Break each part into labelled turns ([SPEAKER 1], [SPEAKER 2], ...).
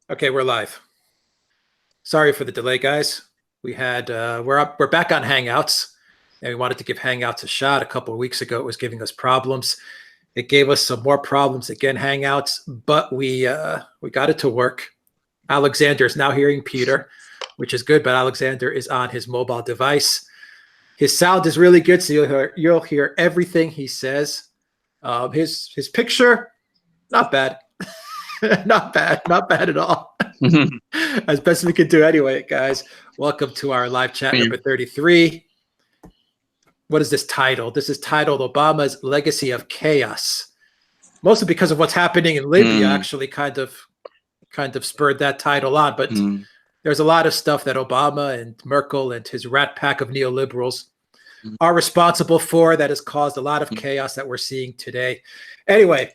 [SPEAKER 1] Okay, we're live. Sorry for the delay, guys. We're back on Hangouts, and we wanted to give Hangouts a shot. A couple of weeks ago, it was giving us problems. It gave us some more problems again, Hangouts, but we got it to work. Alexander is now hearing Peter, which is good, but Alexander is on his mobile device. His sound is really good, so you'll hear everything he says. His picture, not bad. Not bad at all. As best we can do anyway, guys. Welcome to our live chat number 33. What is this title? This is titled Obama's Legacy of Chaos. Mostly because of what's happening in Libya actually kind of spurred that title on. But there's a lot of stuff that Obama and Merkel and his rat pack of neoliberals are responsible for that has caused a lot of chaos that we're seeing today. Anyway,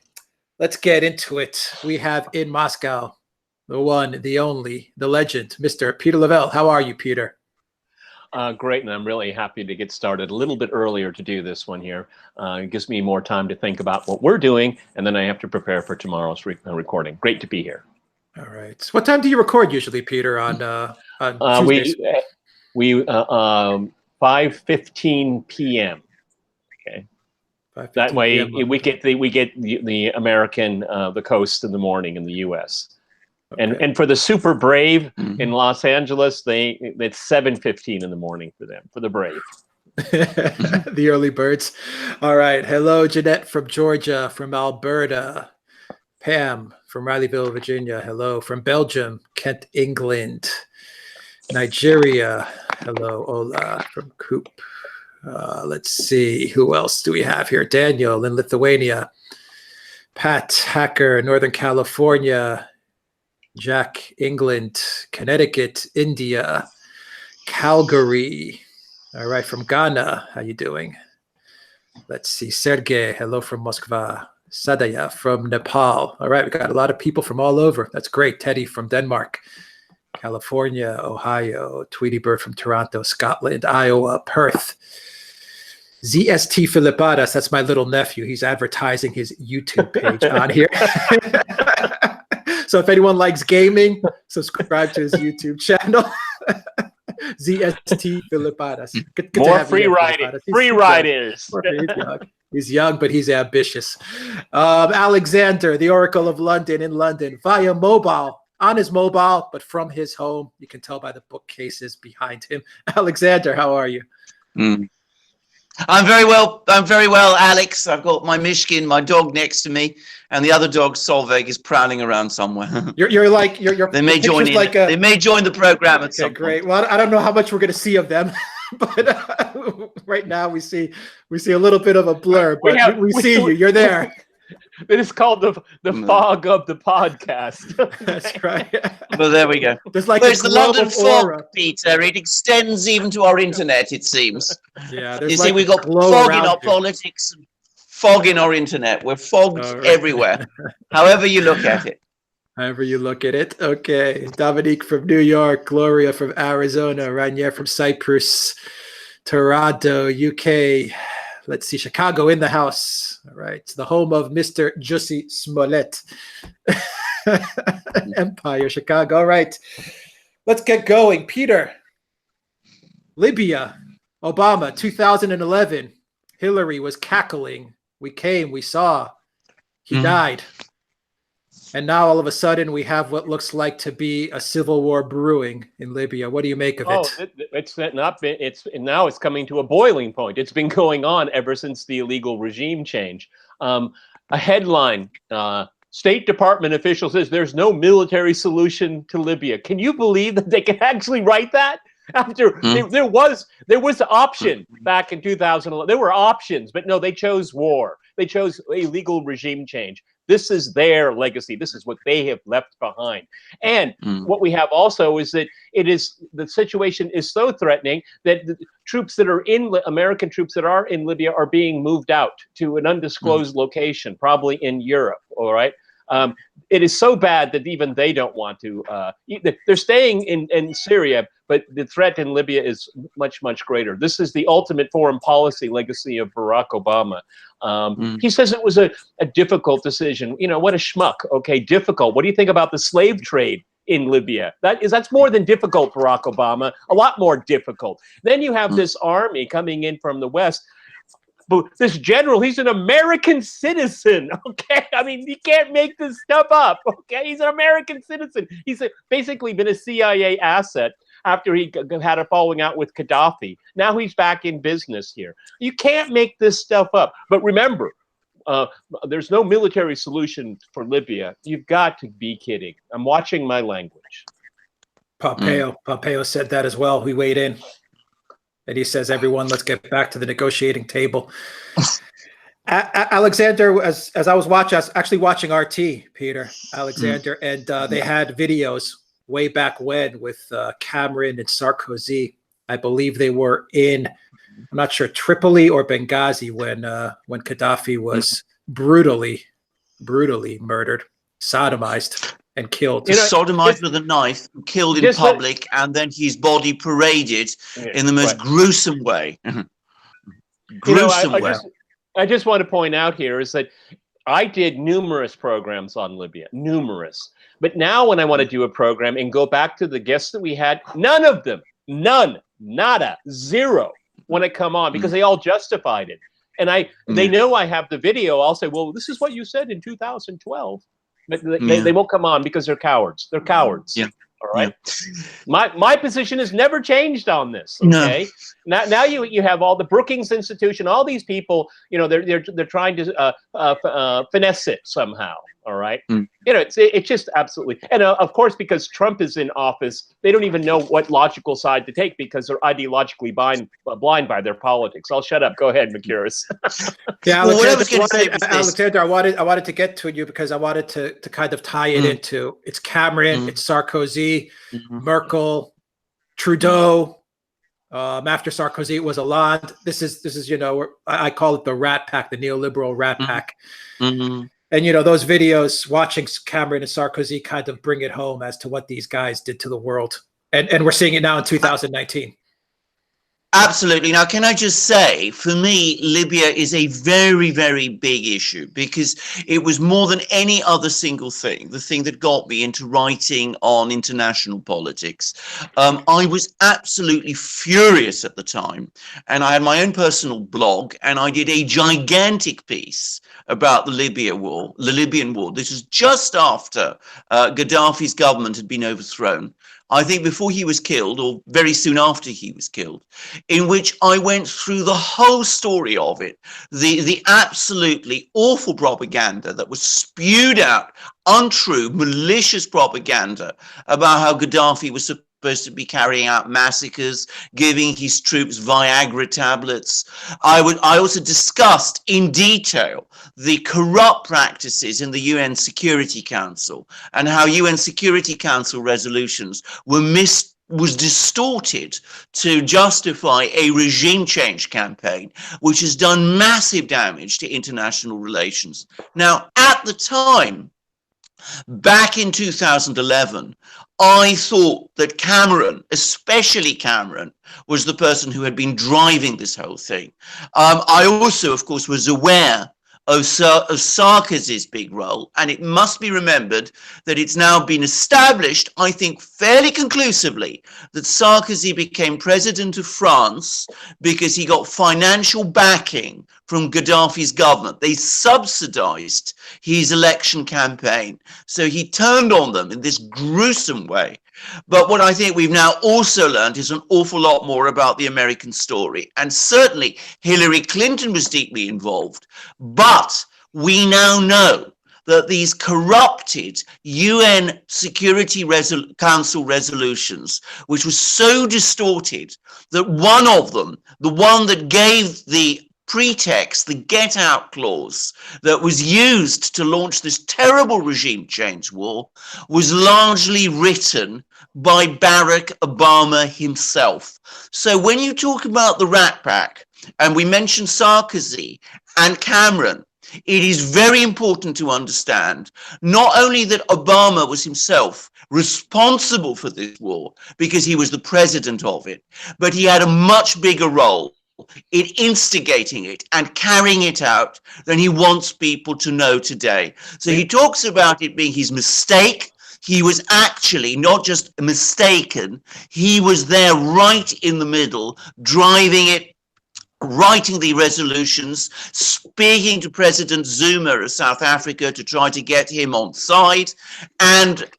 [SPEAKER 1] let's get into it. We have in Moscow, the one, the only, the legend, Mr. Peter Lavelle. How are you, Peter?
[SPEAKER 2] Great, and I'm really happy to get started a little bit earlier to do this one here. It gives me more time to think about what we're doing, and then I have to prepare for tomorrow's recording. Great to be here.
[SPEAKER 1] All right. What time do you record usually, Peter, on Tuesdays?
[SPEAKER 2] We 5:15 p.m. Okay. That way we get the American the coast in the morning in the U.S. Okay. And for the super brave in Los Angeles, it's 7:15 in the morning for them, for the brave.
[SPEAKER 1] The early birds. All right. Hello, Jeanette from Georgia, from Alberta. Pam from Rileyville, Virginia. Hello. From Belgium, Kent, England. Nigeria. Hello, Ola from Coop. Let's see, who else do we have here? Daniel in Lithuania. Pat Hacker, Northern California. Jack, England. Connecticut, India. Calgary. All right, from Ghana. How you doing? Let's see, Sergey. Hello from Moskva. Sadaya from Nepal. All right, we got a lot of people from all over. That's great. Teddy from Denmark. California, Ohio. Tweety Bird from Toronto, Scotland, Iowa, Perth. ZST Filipadas, that's my little nephew. He's advertising his YouTube page on here. So if anyone likes gaming, subscribe to his YouTube channel. ZST Filipadas. Good
[SPEAKER 2] More free riding. Free riders.
[SPEAKER 1] He's young, but he's ambitious. Alexander, the Oracle of London in London, via mobile. On his mobile, but from his home. You can tell by the bookcases behind him. Alexander, how are you?
[SPEAKER 3] I'm very well. I'm very well, Alex. I've got my Mishkin, my dog, next to me, and the other dog, Solveig, is prowling around somewhere.
[SPEAKER 1] They may join in.
[SPEAKER 3] They may join the program at some point.
[SPEAKER 1] Great. Well, I don't know how much we're going to see of them, but right now we see a little bit of a blur. But we see you. You're there.
[SPEAKER 2] It is called the fog of the podcast.
[SPEAKER 1] That's right.
[SPEAKER 3] Well, there we go.
[SPEAKER 1] There's like
[SPEAKER 3] the London fog, Peter. It extends even to our internet, it seems.
[SPEAKER 1] Yeah.
[SPEAKER 3] You see, we've got fog in our politics, fog in our internet. We're fogged everywhere, however you look at it.
[SPEAKER 1] However you look at it. Okay. Dominique from New York, Gloria from Arizona, Ranier from Cyprus, Toronto, UK. Let's see, Chicago in the house. All right. The home of Mr. Jussie Smollett. Empire, Chicago. All right. Let's get going. Peter, Libya, Obama, 2011. Hillary was cackling. We came, we saw. He died. And now all of a sudden we have what looks like to be a civil war brewing in Libya. What do you make of it?
[SPEAKER 2] It's not been. Now it's coming to a boiling point. It's been going on ever since the illegal regime change. A headline: State Department official says there's no military solution to Libya. Can you believe that they can actually write that? After there was the option back in 2011. There were options, but no, they chose war. They chose illegal regime change. This is their legacy. This is what they have left behind. And what we have also is that the situation is so threatening that the troops that are American troops that are in Libya are being moved out to an undisclosed location, probably in Europe. All right. It is so bad that even they don't want to. They're staying in Syria, but the threat in Libya is much, much greater. This is the ultimate foreign policy legacy of Barack Obama. He says it was a difficult decision. You know, what a schmuck. Okay, difficult. What do you think about the slave trade in Libya. That's more than difficult, Barack Obama, a lot more difficult. Then you have this army coming in from the West. But this general, he's an American citizen, okay? I mean, you can't make this stuff up, okay? He's an American citizen. He's basically been a CIA asset after he had a falling out with Gaddafi. Now he's back in business here. You can't make this stuff up. But remember, there's no military solution for Libya. You've got to be kidding. I'm watching my language.
[SPEAKER 1] Pompeo said that as well. We weighed in. And he says, everyone, let's get back to the negotiating table. Alexander, as I was actually watching RT, Peter, Alexander, and they had videos way back when with Cameron and Sarkozy. I believe they were in, I'm not sure, Tripoli or Benghazi when Gaddafi was brutally murdered, sodomized, and killed.
[SPEAKER 3] Sodomized with a knife, killed in public, and then his body paraded in the most gruesome way. Gruesome way.
[SPEAKER 2] I just want to point out here is that I did numerous programs on Libya, numerous. But now when I want to do a program and go back to the guests that we had, none of them, nada, zero, want to come on because they all justified it. And they know I have the video. I'll say, well, this is what you said in 2012. But they won't come on because they're cowards. They're cowards. Yeah. All right. Yeah. My position has never changed on this. Okay. No. Now you have all the Brookings Institution, all these people. You know, they're trying to finesse it somehow. All right. You know, it's just absolutely, and of course, because Trump is in office, they don't even know what logical side to take because they're ideologically blind by their politics. I'll shut up. Go ahead, Mercouris.
[SPEAKER 1] Yeah, Alexander, I wanted to get to you because I wanted to kind of tie it into it's Cameron, it's Sarkozy, Merkel, Trudeau. After Sarkozy, it was Hollande. This is you know, I call it the Rat Pack, the neoliberal Rat Pack. And, you know, those videos watching Cameron and Sarkozy kind of bring it home as to what these guys did to the world. And we're seeing it now in 2019.
[SPEAKER 3] Absolutely. Now, can I just say, for me, Libya is a very, very big issue because it was more than any other single thing, the thing that got me into writing on international politics. I was absolutely furious at the time, and I had my own personal blog, and I did a gigantic piece about the Libyan war. This was just after Gaddafi's government had been overthrown. I think before he was killed, or very soon after he was killed, in which I went through the whole story of it, the absolutely awful propaganda that was spewed out, untrue, malicious propaganda about how Gaddafi was supposed to be carrying out massacres, giving his troops Viagra tablets. I also discussed in detail the corrupt practices in the UN Security Council and how UN Security Council resolutions was distorted to justify a regime change campaign, which has done massive damage to international relations. Now, at the time, back in 2011, I thought that Cameron, especially Cameron, was the person who had been driving this whole thing. I also, of course, was aware of Sarkozy's big role, and it must be remembered that it's now been established, I think fairly conclusively, that Sarkozy became president of France because he got financial backing from Gaddafi's government. They subsidized his election campaign, so he turned on them in this gruesome way. But what I think we've now also learned is an awful lot more about the American story. And certainly Hillary Clinton was deeply involved. But we now know that these corrupted UN Security Council resolutions, which was so distorted that one of them, the one that gave the pretext, the get out clause that was used to launch this terrible regime change war, was largely written by Barack Obama himself. So when you talk about the Rat Pack, and we mentioned Sarkozy and Cameron, it is very important to understand not only that Obama was himself responsible for this war because he was the president of it, but he had a much bigger role in instigating it and carrying it out than he wants people to know today. So he talks about it being his mistake. he was actually not just mistaken, he was there right in the middle, driving it, writing the resolutions, speaking to President Zuma of South Africa to try to get him on side. And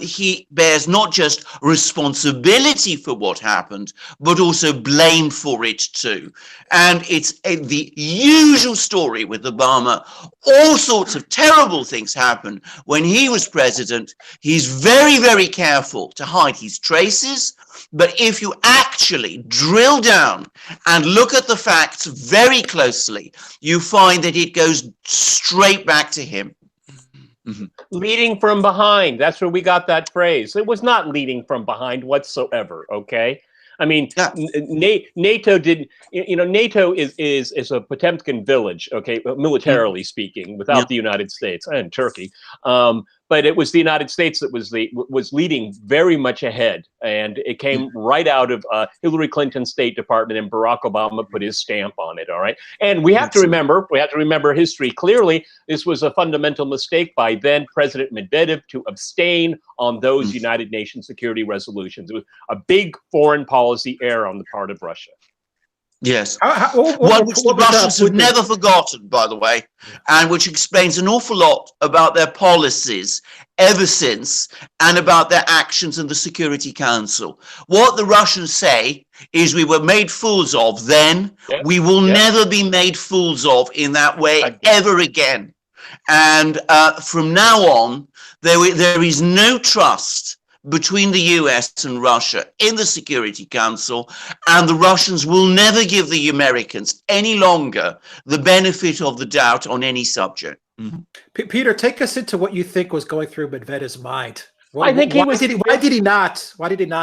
[SPEAKER 3] he bears not just responsibility for what happened, but also blame for it too. And it's the usual story with Obama. All sorts of terrible things happened when he was president. He's very, very careful to hide his traces. But if you actually drill down and look at the facts very closely, you find that it goes straight back to him.
[SPEAKER 2] Leading from behind. That's where we got that phrase. It was not leading from behind whatsoever, okay? I mean, yeah. NATO didn't, you know, NATO is a Potemkin village, okay, militarily speaking, without the United States and Turkey. But it was the United States that was leading very much ahead, and it came right out of Hillary Clinton's State Department, and Barack Obama put his stamp on it. All right, and we have to remember history clearly. This was a fundamental mistake by then President Medvedev to abstain on those United Nations security resolutions. It was a big foreign policy error on the part of Russia.
[SPEAKER 3] Yes, one which the Russians have never forgotten, by the way, and which explains an awful lot about their policies ever since and about their actions in the Security Council. What the Russians say is we were made fools of then, we will never be made fools of in that way ever again. And from now on, there is no trust between the US and Russia in the Security Council, and the Russians will never give the Americans any longer the benefit of the doubt on any subject.
[SPEAKER 1] Peter, take us into what you think was going through Medvedev's mind.
[SPEAKER 2] I think
[SPEAKER 1] why did he not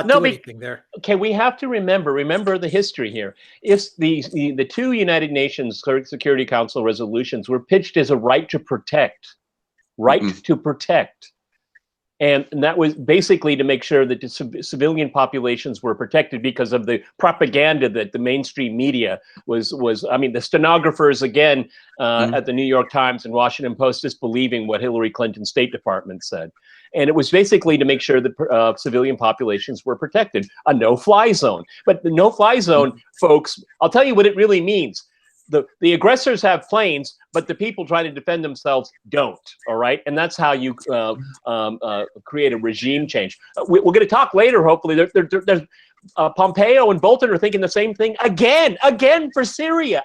[SPEAKER 1] do anything there?
[SPEAKER 2] Okay, we have to remember the history here. If the two United Nations Security Council resolutions were pitched as a right to protect, to protect. And that was basically to make sure that the civilian populations were protected because of the propaganda that the mainstream media was. I mean, the stenographers again at the New York Times and Washington Post just believing what Hillary Clinton's State Department said. And it was basically to make sure that civilian populations were protected, a no-fly zone. But the no-fly zone, folks, I'll tell you what it really means. The aggressors have planes, but the people trying to defend themselves don't, all right? And that's how you create a regime change. We're going to talk later, hopefully. There's Pompeo and Bolton are thinking the same thing again for Syria,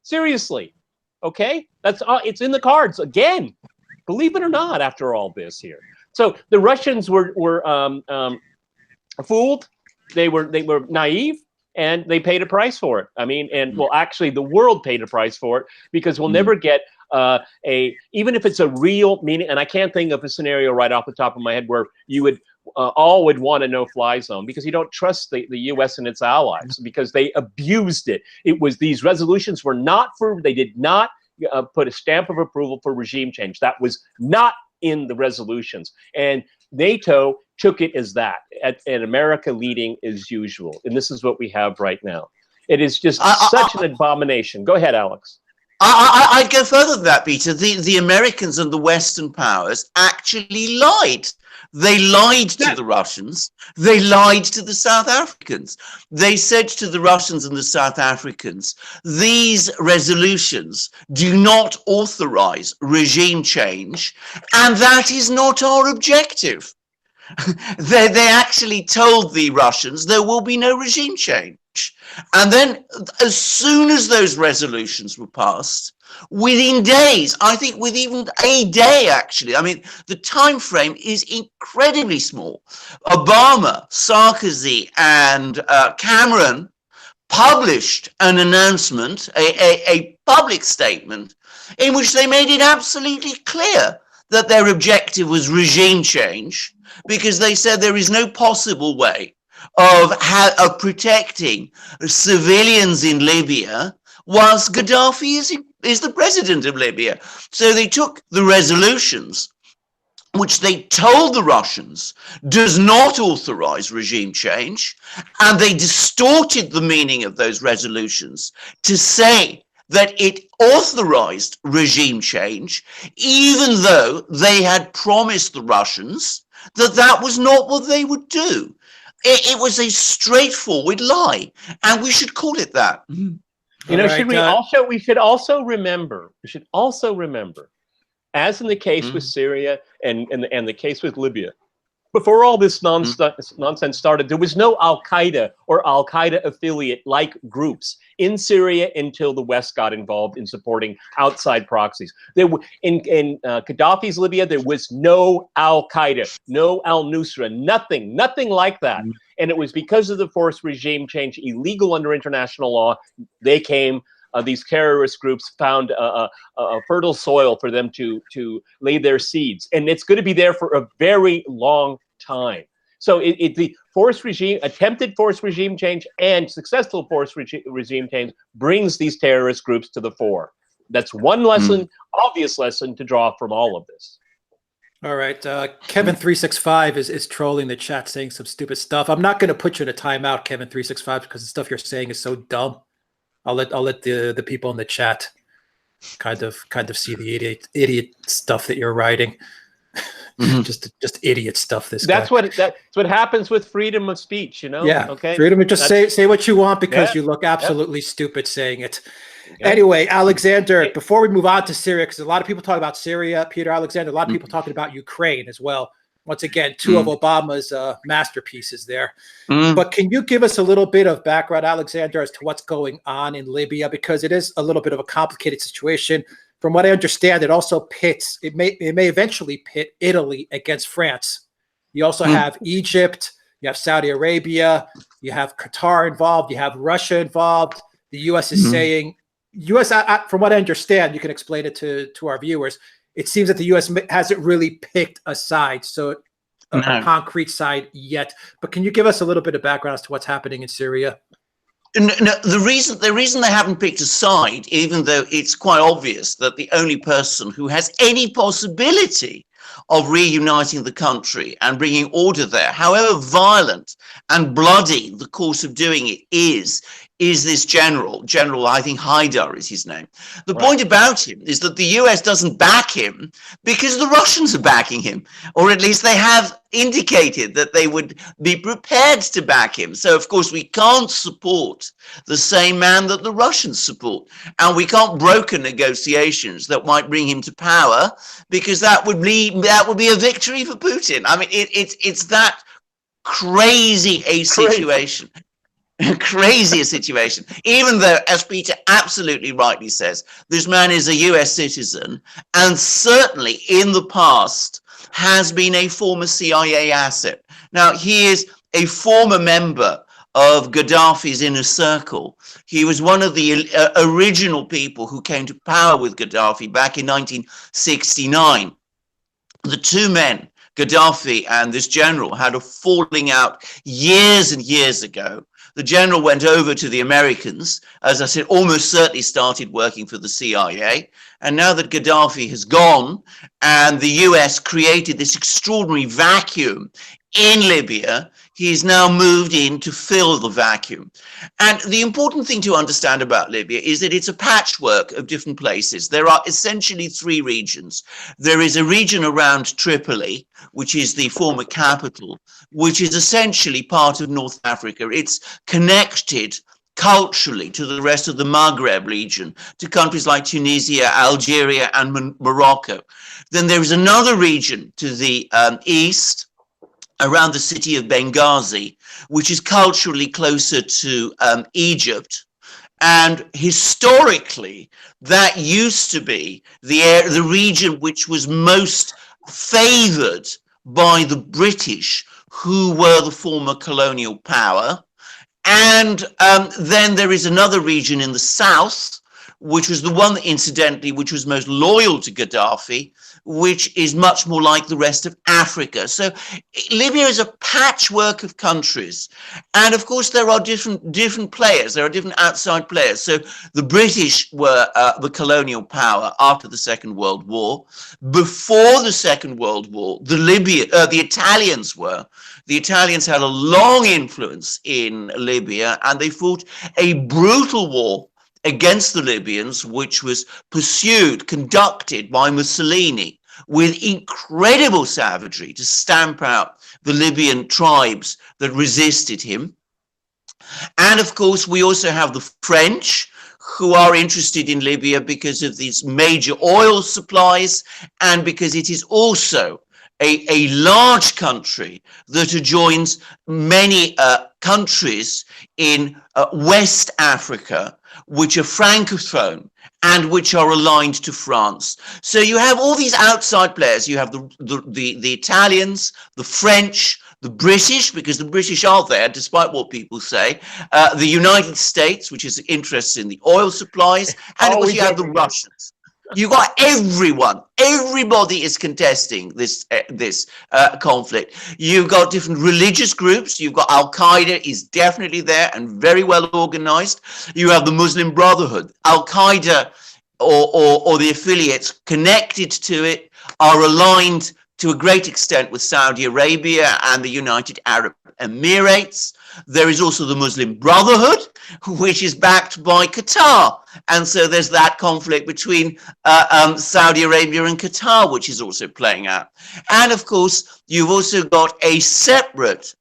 [SPEAKER 2] Seriously, okay? That's it's in the cards again. Believe it or not, after all this here. So the Russians were fooled. They were naive. And they paid a price for it. I mean, and well, actually, the world paid a price for it because we'll never get even if it's a real meaning. And I can't think of a scenario right off the top of my head where you would all would want a no-fly zone because you don't trust the U.S. and its allies because they abused it. It was these resolutions were not for. They did not put a stamp of approval for regime change. That was not in the resolutions, and NATO took it as that, and America leading as usual. And this is what we have right now. It is just such an abomination. Go ahead, Alex.
[SPEAKER 3] I'd go further than that, Peter. The Americans and the Western powers actually lied. They lied to the Russians. They lied to the South Africans. They said to the Russians and the South Africans, these resolutions do not authorize regime change, and that is not our objective. They actually told the Russians there will be no regime change. And then as soon as those resolutions were passed, within days, I think with even a day actually, I mean, the time frame is incredibly small. Obama, Sarkozy, and Cameron published an announcement, a public statement, in which they made it absolutely clear that their objective was regime change, because they said there is no possible way of protecting civilians in Libya whilst Gaddafi is the president of Libya. So they took the resolutions, which they told the Russians does not authorize regime change, and they distorted the meaning of those resolutions to say that it authorized regime change, even though they had promised the Russians that that was not what they would do. It was a straightforward lie, and we should call it that.
[SPEAKER 2] You know, we should also remember, as in the case with Syria and the case with Libya, before all this nonsense started, there was no Al-Qaeda or Al-Qaeda affiliate-like groups in Syria until the West got involved in supporting outside proxies. In Gaddafi's Libya, there was no Al-Qaeda, no Al-Nusra, nothing like that. And it was because of the forced regime change, illegal under international law, they came. These terrorist groups found a fertile soil for them to lay their seeds, and it's going to be there for a very long time. So the attempted forced regime change and successful forced regime change brings these terrorist groups to the fore. That's one lesson, obvious lesson to draw from all of this.
[SPEAKER 1] All right, Kevin365 is trolling the chat, saying some stupid stuff. I'm not going to put you in a timeout, Kevin365, because the stuff you're saying is so dumb. I'll let the people in the chat kind of see the idiot stuff that you're writing. just idiot stuff. That's
[SPEAKER 2] what happens with freedom of speech, you know.
[SPEAKER 1] Yeah.
[SPEAKER 2] Okay.
[SPEAKER 1] Freedom of just say what you want because you look absolutely stupid saying it. Anyway, Alexander, before we move on to Syria, because a lot of people talk about Syria, Peter Alexander, a lot of people talking about Ukraine as well. Once again, two of Obama's masterpieces there. But can you give us a little bit of background, Alexander, as to what's going on in Libya? Because it is a little bit of a complicated situation. From what I understand, it also it may eventually pit Italy against France. You also have Egypt, you have Saudi Arabia, you have Qatar involved, you have Russia involved. The U.S. is saying, from what I understand, you can explain it to our viewers, it seems that the U.S. hasn't really picked a side, so a concrete side yet. But can you give us a little bit of background as to what's happening in Syria?
[SPEAKER 3] No, the reason they haven't picked a side, even though it's quite obvious that the only person who has any possibility of reuniting the country and bringing order there, however violent and bloody the course of doing it is this general, I think Haidar is his name. The point about him is that the US doesn't back him because the Russians are backing him, or at least they have indicated that they would be prepared to back him. So of course we can't support the same man that the Russians support, and we can't broker negotiations that might bring him to power, because that would be a victory for Putin. I mean, it's that crazy a situation. Crazy a situation, even though, as Peter absolutely rightly says, this man is a US citizen and certainly in the past has been a former CIA asset. Now, he is a former member of Gaddafi's inner circle. He was one of the original people who came to power with Gaddafi back in 1969. The two men, Gaddafi and this general, had a falling out years and years ago. The general went over to the Americans, as I said, almost certainly started working for the CIA. And now that Gaddafi has gone and the US created this extraordinary vacuum in Libya, he's now moved in to fill the vacuum. And the important thing to understand about Libya is that it's a patchwork of different places. There are essentially three regions. There is a region around Tripoli, which is the former capital, which is essentially part of North Africa. It's connected culturally to the rest of the Maghreb region, to countries like Tunisia, Algeria, and Morocco. Then there is another region to the east, around the city of Benghazi, which is culturally closer to Egypt. And historically, that used to be the region which was most favored by the British, who were the former colonial power. And then there is another region in the south, which was the one, incidentally, which was most loyal to Gaddafi, which is much more like the rest of Africa. So Libya is a patchwork of countries. And of course, there are different players. There are different outside players. So the British were the colonial power after the Second World War. Before the Second World War, the Italians were. The Italians had a long influence in Libya, and they fought a brutal war against the Libyans, which was pursued, conducted by Mussolini with incredible savagery to stamp out the Libyan tribes that resisted him. And of course, we also have the French, who are interested in Libya because of these major oil supplies and because it is also a large country that adjoins many countries in West Africa, which are Francophone and which are aligned to France. So you have all these outside players. You have the Italians, the French, the British, because the British are there, despite what people say, the United States, which is interested in the oil supplies, and of course you have the Russians. You got everyone. Everybody is contesting this conflict. You've got different religious groups. You've got Al Qaeda is definitely there and very well organized. You have the Muslim Brotherhood. Al Qaeda or the affiliates connected to it are aligned to a great extent with Saudi Arabia and the United Arab Emirates. There is also the Muslim Brotherhood, which is backed by Qatar. And so there's that conflict between Saudi Arabia and Qatar, which is also playing out. And of course, you've also got a separate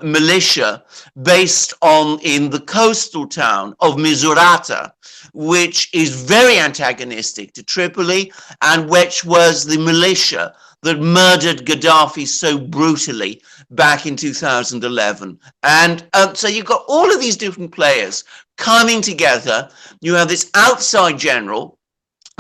[SPEAKER 3] militia based in the coastal town of Misurata, which is very antagonistic to Tripoli, and which was the militia that murdered Gaddafi so brutally back in 2011. And so you've got all of these different players coming together. You have this outside general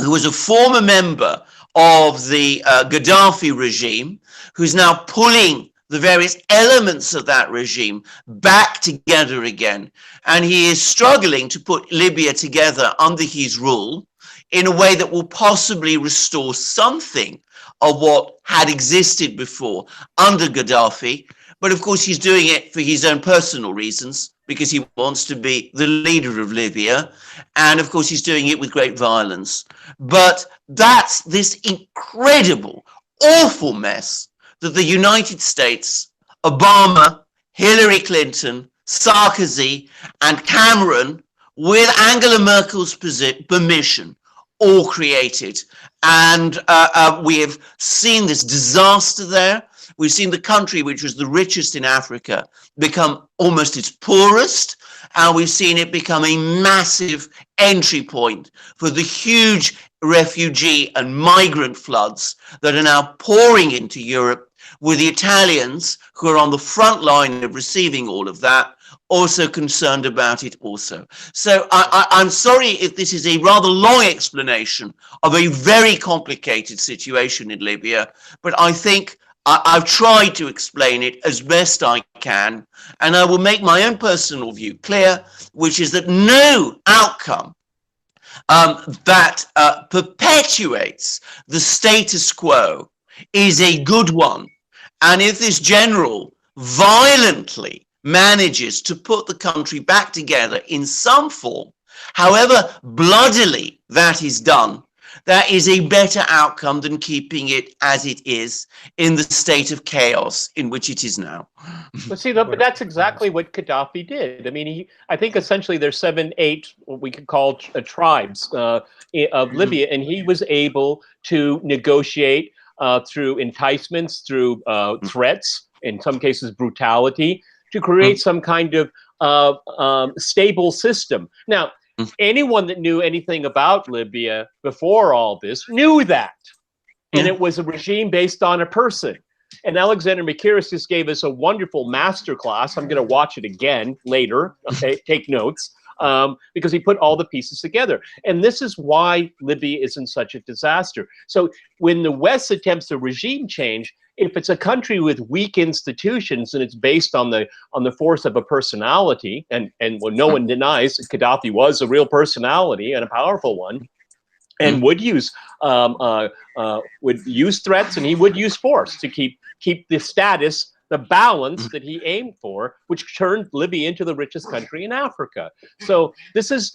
[SPEAKER 3] who was a former member of the Gaddafi regime, who's now pulling the various elements of that regime back together again. And he is struggling to put Libya together under his rule in a way that will possibly restore something of what had existed before under Gaddafi. But of course, he's doing it for his own personal reasons, because he wants to be the leader of Libya. And of course, he's doing it with great violence. But that's this incredible, awful mess that the United States, Obama, Hillary Clinton, Sarkozy, and Cameron, with Angela Merkel's permission, all created. And we have seen this disaster there. We've seen the country, which was the richest in Africa, become almost its poorest. And we've seen it become a massive entry point for the huge refugee and migrant floods that are now pouring into Europe, with the Italians, who are on the front line of receiving all of that, also concerned about it also. So I'm sorry if this is a rather long explanation of a very complicated situation in Libya, but I think I've tried to explain it as best I can, and I will make my own personal view clear, which is that no outcome that perpetuates the status quo is a good one. And if this general violently manages to put the country back together in some form, however bloodily that is done, that is a better outcome than keeping it as it is in the state of chaos in which it is now.
[SPEAKER 2] But see, but that's exactly what Gaddafi did. I mean, I think essentially there's 7, 8, what we could call tribes of Libya, and he was able to negotiate through enticements, through threats, in some cases brutality, to create some kind of stable system. Now, anyone that knew anything about Libya before all this knew that. And it was a regime based on a person. And Alexander Mercouris just gave us a wonderful masterclass. I'm going to watch it again later. Okay, take notes. Because he put all the pieces together. And this is why Libya is in such a disaster. So when the West attempts a regime change, if it's a country with weak institutions and it's based on the force of a personality, and well, no one denies that Gaddafi was a real personality and a powerful one, and would use threats, and he would use force to keep the status, the balance that he aimed for, which turned Libya into the richest country in Africa. So this is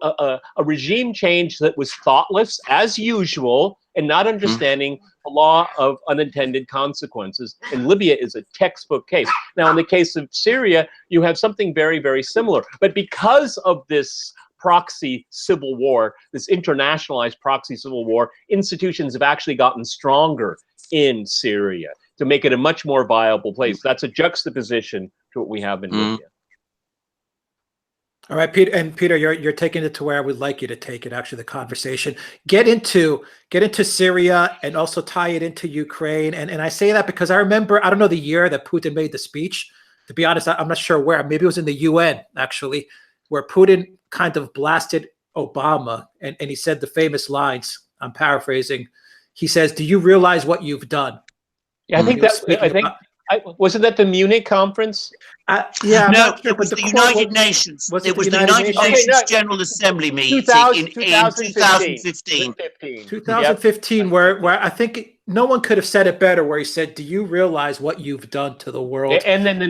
[SPEAKER 2] a regime change that was thoughtless, as usual, and not understanding the law of unintended consequences. And Libya is a textbook case. Now, in the case of Syria, you have something very, very similar. But because of this proxy civil war, this internationalized proxy civil war, institutions have actually gotten stronger in Syria to make it a much more viable place. That's a juxtaposition to what we have in Libya.
[SPEAKER 1] All right, Peter, and Peter, you're taking it to where I would like you to take it. Actually, the conversation, get into Syria and also tie it into Ukraine. And I say that because I remember, I don't know the year that Putin made the speech. To be honest, I'm not sure where. Maybe it was in the UN actually, where Putin kind of blasted Obama, and he said the famous lines. I'm paraphrasing. He says, "Do you realize what you've done?"
[SPEAKER 2] Yeah, wasn't that the Munich conference?
[SPEAKER 1] Yeah,
[SPEAKER 3] no, it was the United Nations. It was the United Nations General Assembly meeting in 2015.
[SPEAKER 1] 2015, where I think no one could have said it better. Where he said, "Do you realize what you've done to the world?"
[SPEAKER 2] And then the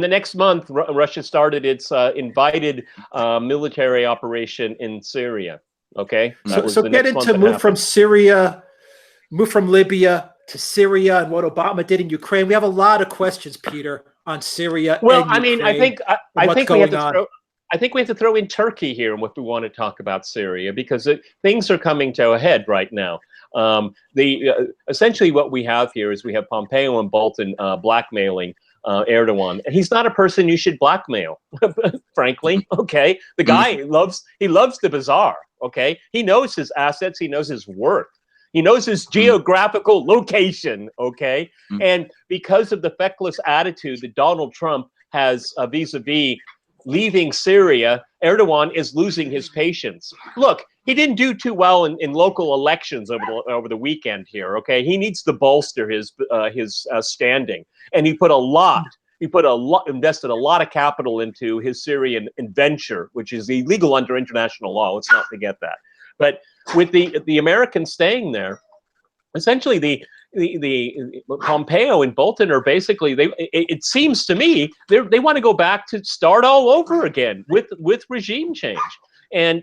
[SPEAKER 2] next month, Russia started its invited military operation in Syria. Okay,
[SPEAKER 1] so get into move from Syria, move from Libya to Syria, and what Obama did in Ukraine. We have a lot of questions, Peter, on Syria.
[SPEAKER 2] Well,
[SPEAKER 1] and
[SPEAKER 2] I mean, I think we have to throw in Turkey here if we want to talk about Syria, because things are coming to a head right now. Essentially what we have here is we have Pompeo and Bolton blackmailing Erdogan, and he's not a person you should blackmail, frankly. Okay, the guy loves the bazaar. Okay, he knows his assets, he knows his worth. He knows his geographical location, okay? And because of the feckless attitude that Donald Trump has vis-a-vis leaving Syria, Erdogan is losing his patience. Look, he didn't do too well in local elections over the weekend here, okay? He needs to bolster his standing. And he invested a lot of capital into his Syrian venture, which is illegal under international law. Let's not forget that. But with the Americans staying there, essentially the Pompeo and Bolton are basically it seems to me they want to go back to start all over again with regime change, and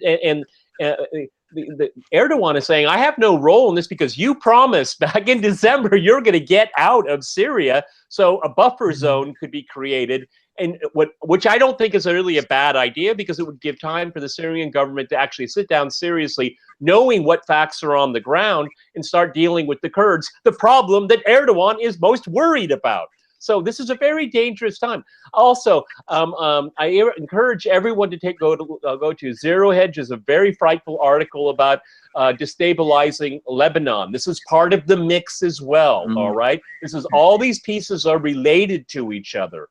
[SPEAKER 2] the Erdogan is saying, I have no role in this because you promised back in December you're going to get out of Syria, so a buffer zone could be created. And which I don't think is really a bad idea, because it would give time for the Syrian government to actually sit down seriously, knowing what facts are on the ground, and start dealing with the Kurds, the problem that Erdogan is most worried about. So this is a very dangerous time. Also, I encourage everyone to go to Zero Hedge. Is a very frightful article about destabilizing Lebanon. This is part of the mix as well. All right, this is all these pieces are related to each other.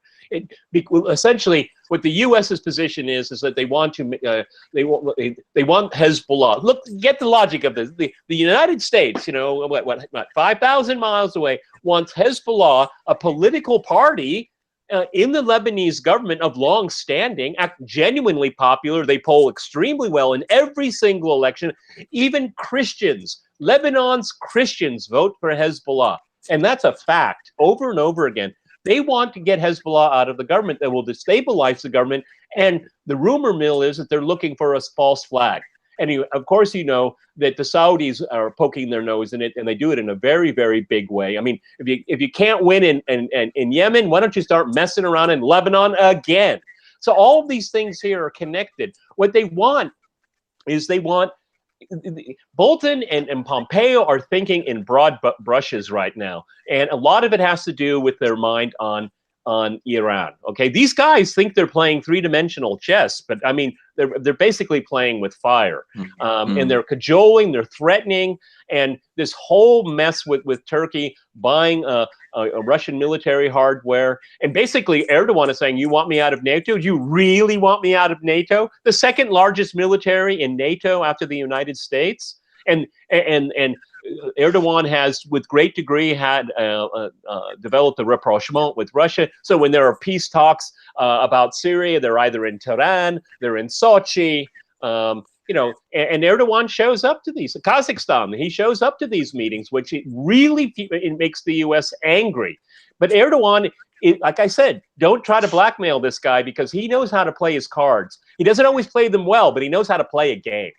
[SPEAKER 2] Essentially, what the U.S.'s position is that they want they want Hezbollah. Look, get the logic of this. The United States, what 5,000 miles away, wants Hezbollah, a political party in the Lebanese government of long standing, genuinely popular. They poll extremely well in every single election. Even Christians, Lebanon's Christians, vote for Hezbollah, and that's a fact over and over again. They want to get Hezbollah out of the government. That will destabilize the government. And the rumor mill is that they're looking for a false flag. And of course, you know that the Saudis are poking their nose in it, and they do it in a very, very big way. I mean, if you can't win in Yemen, why don't you start messing around in Lebanon again? So all of these things here are connected. What they want is Bolton and Pompeo are thinking in broad brushes right now, and a lot of it has to do with their mind on Iran. Okay, these guys think they're playing three-dimensional chess, but I mean they're basically playing with fire, and they're cajoling, they're threatening, and this whole mess with Turkey buying a Russian military hardware, and basically Erdogan is saying, "You want me out of NATO? Do you really want me out of NATO? The second largest military in NATO after the United States." And Erdogan has, with great degree, had developed a rapprochement with Russia. So when there are peace talks about Syria, they're either in Tehran, they're in Sochi, and Erdogan shows up to these. Kazakhstan, he shows up to these meetings, which it makes the U.S. angry. But Erdogan, like I said, don't try to blackmail this guy, because he knows how to play his cards. He doesn't always play them well, but he knows how to play a game.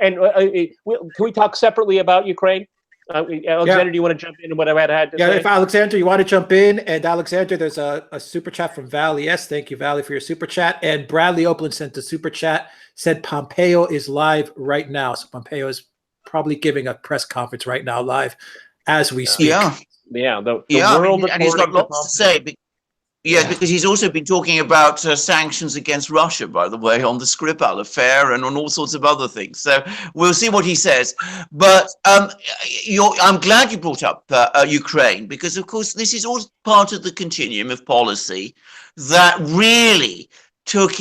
[SPEAKER 2] And can we talk separately about Ukraine? Alexander, do you want to jump in on what I had to say?
[SPEAKER 1] Yeah, if Alexander, you want to jump in, and Alexander, there's a super chat from Valley. Yes, thank you, Valley, for your super chat. And Bradley Oakland sent a super chat, said Pompeo is live right now. So Pompeo is probably giving a press conference right now, live as we speak.
[SPEAKER 2] Yeah, the
[SPEAKER 3] world, and he's got lots to say. Because he's also been talking about sanctions against Russia, by the way, on the Skripal affair and on all sorts of other things. So we'll see what he says. But I'm glad you brought up Ukraine, because, of course, this is all part of the continuum of policy that really took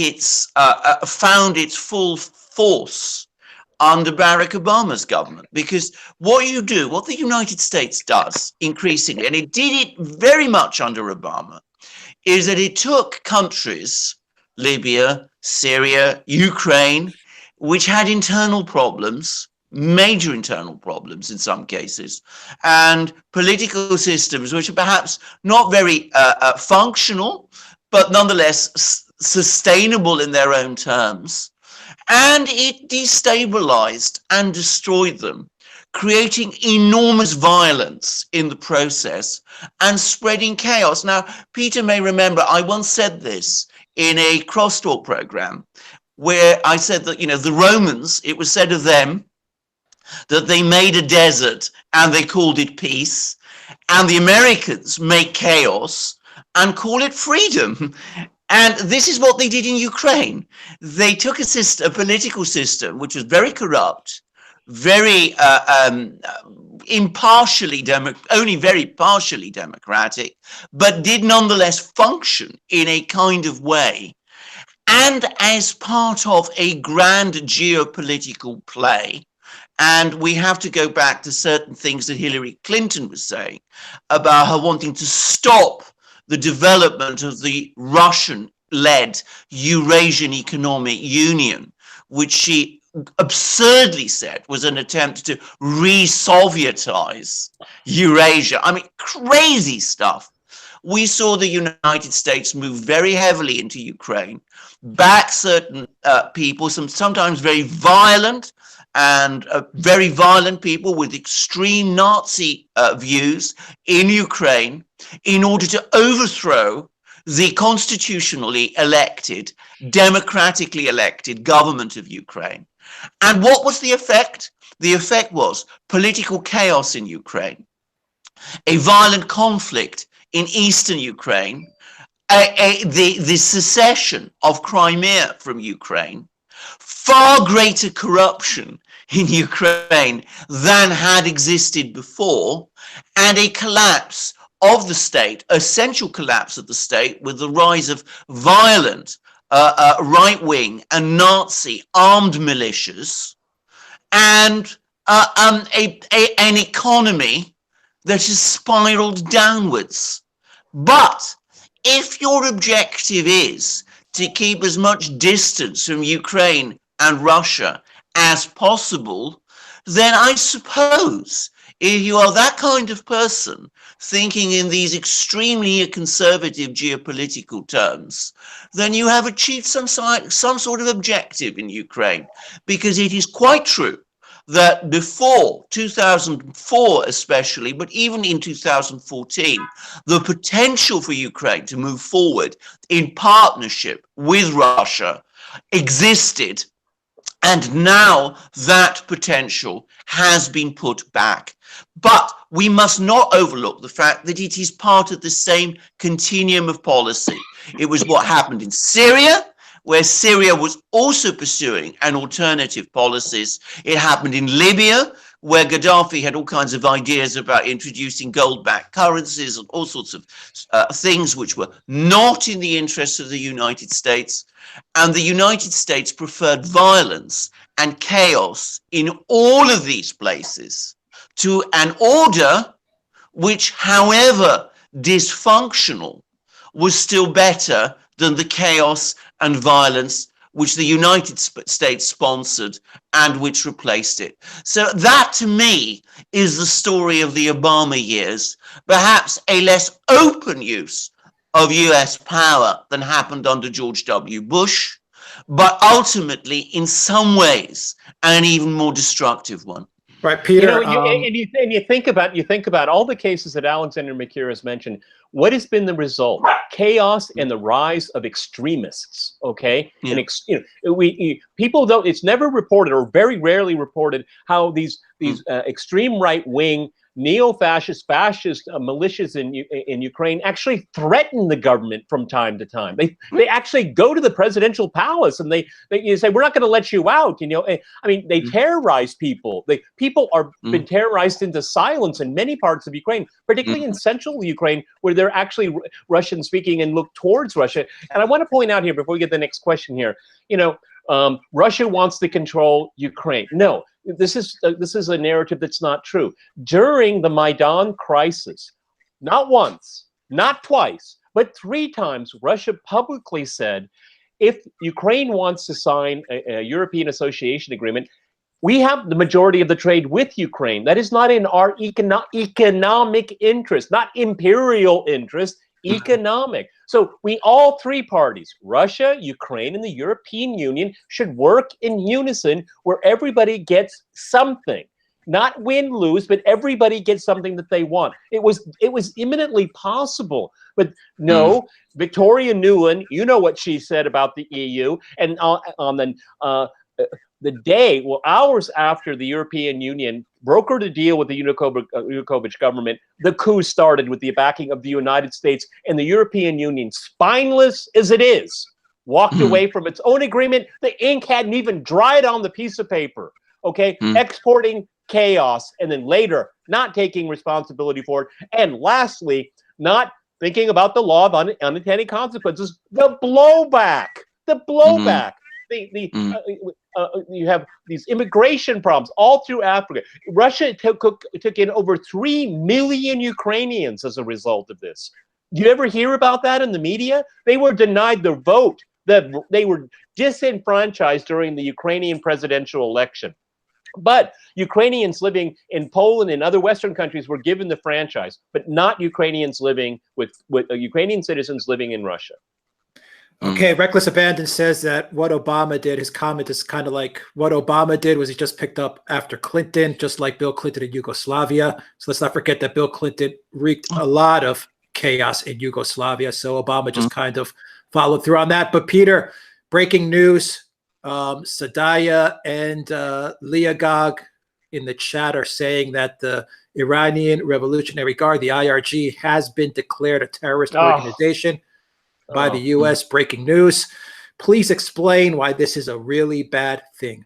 [SPEAKER 3] found its full force under Barack Obama's government. Because what the United States does increasingly, and it did it very much under Obama, is that it took countries, Libya, Syria, Ukraine, which had internal problems, major internal problems in some cases, and political systems which are perhaps not very functional, but nonetheless sustainable in their own terms. And it destabilized and destroyed them, creating enormous violence in the process and spreading chaos. Now, Peter may remember, I once said this in a crosstalk program where I said that, the Romans, it was said of them that they made a desert and they called it peace, and the Americans make chaos and call it freedom. And this is what they did in Ukraine. They took a political system which was very corrupt, very only very partially democratic, but did nonetheless function in a kind of way, and as part of a grand geopolitical play. And we have to go back to certain things that Hillary Clinton was saying about her wanting to stop the development of the Russian-led Eurasian Economic Union, which she absurdly said was an attempt to re-Sovietize Eurasia. I mean, crazy stuff. We saw the United States move very heavily into Ukraine, back certain people, sometimes very violent people with extreme Nazi views in Ukraine, in order to overthrow the constitutionally elected, democratically elected government of Ukraine. And what was the effect? The effect was political chaos in Ukraine, a violent conflict in eastern Ukraine, the secession of Crimea from Ukraine, far greater corruption in Ukraine than had existed before, and a collapse of the state, essential collapse of the state, with the rise of violent right-wing and Nazi armed militias, and an economy that has spiraled downwards. But if your objective is to keep as much distance from Ukraine and Russia as possible, then I suppose if you are that kind of person thinking in these extremely conservative geopolitical terms, then you have achieved some sort of objective in Ukraine. Because it is quite true that before 2004 especially, but even in 2014, the potential for Ukraine to move forward in partnership with Russia existed, and now that potential has been put back. But we must not overlook the fact that it is part of the same continuum of policy. It was what happened in Syria, where Syria was also pursuing an alternative policies. It happened in Libya, where Gaddafi had all kinds of ideas about introducing gold-backed currencies and all sorts of things which were not in the interests of the United States. And the United States preferred violence and chaos in all of these places to an order which, however dysfunctional, was still better than the chaos and violence which the United States sponsored and which replaced it. So that, to me, is the story of the Obama years, perhaps a less open use of US power than happened under George W. Bush, but ultimately, in some ways, an even more destructive one.
[SPEAKER 1] Right, Peter.
[SPEAKER 2] You think about all the cases that Alexander Mercouris mentioned. What has been the result? Chaos and the rise of extremists. Okay,
[SPEAKER 3] Yeah.
[SPEAKER 2] and people don't. It's never reported, or very rarely reported, how these extreme right wing neo-fascist, fascist militias in Ukraine actually threaten the government from time to time. They actually go to the presidential palace and they say, we're not going to let you out. I mean, they terrorize people. People are been terrorized into silence in many parts of Ukraine, particularly in central Ukraine, where they're actually Russian speaking and look towards Russia. And I want to point out here before we get the next question here, Russia wants to control Ukraine. No, this is a narrative that's not true. During the Maidan crisis, not once, not twice, but 3 times, Russia publicly said, if Ukraine wants to sign a European Association Agreement, we have the majority of the trade with Ukraine. That is not in our economic interest, not imperial interest, economic. So all 3 parties, Russia, Ukraine, and the European Union, should work in unison where everybody gets something. Not win, lose, but everybody gets something that they want. It was imminently possible. But no, Victoria Nuland, you know what she said about the EU, and the day, hours after the European Union brokered a deal with the Yanukovych government, the coup started with the backing of the United States, and the European Union, spineless as it is, walked away from its own agreement. The ink hadn't even dried on the piece of paper, okay? Exporting chaos, and then later not taking responsibility for it. And lastly, not thinking about the law of unintended consequences, the blowback. You have these immigration problems all through Africa. Russia took in over 3 million Ukrainians as a result of this. Do you ever hear about that in the media? They were denied the vote. They were disenfranchised during the Ukrainian presidential election. But Ukrainians living in Poland and other Western countries were given the franchise, but not Ukrainians living with Ukrainian citizens living in Russia.
[SPEAKER 1] Okay, Reckless Abandon says that what Obama did, his comment is kind of like what Obama did was he just picked up after Clinton, just like Bill Clinton in Yugoslavia. So let's not forget that Bill Clinton wreaked a lot of chaos in Yugoslavia. So Obama just kind of followed through on that. But Peter, breaking news, Sadaya and Liagog in the chat are saying that the Iranian Revolutionary Guard, the IRG, has been declared a terrorist organization by the U.S. Breaking news. Please explain why this is a really bad thing.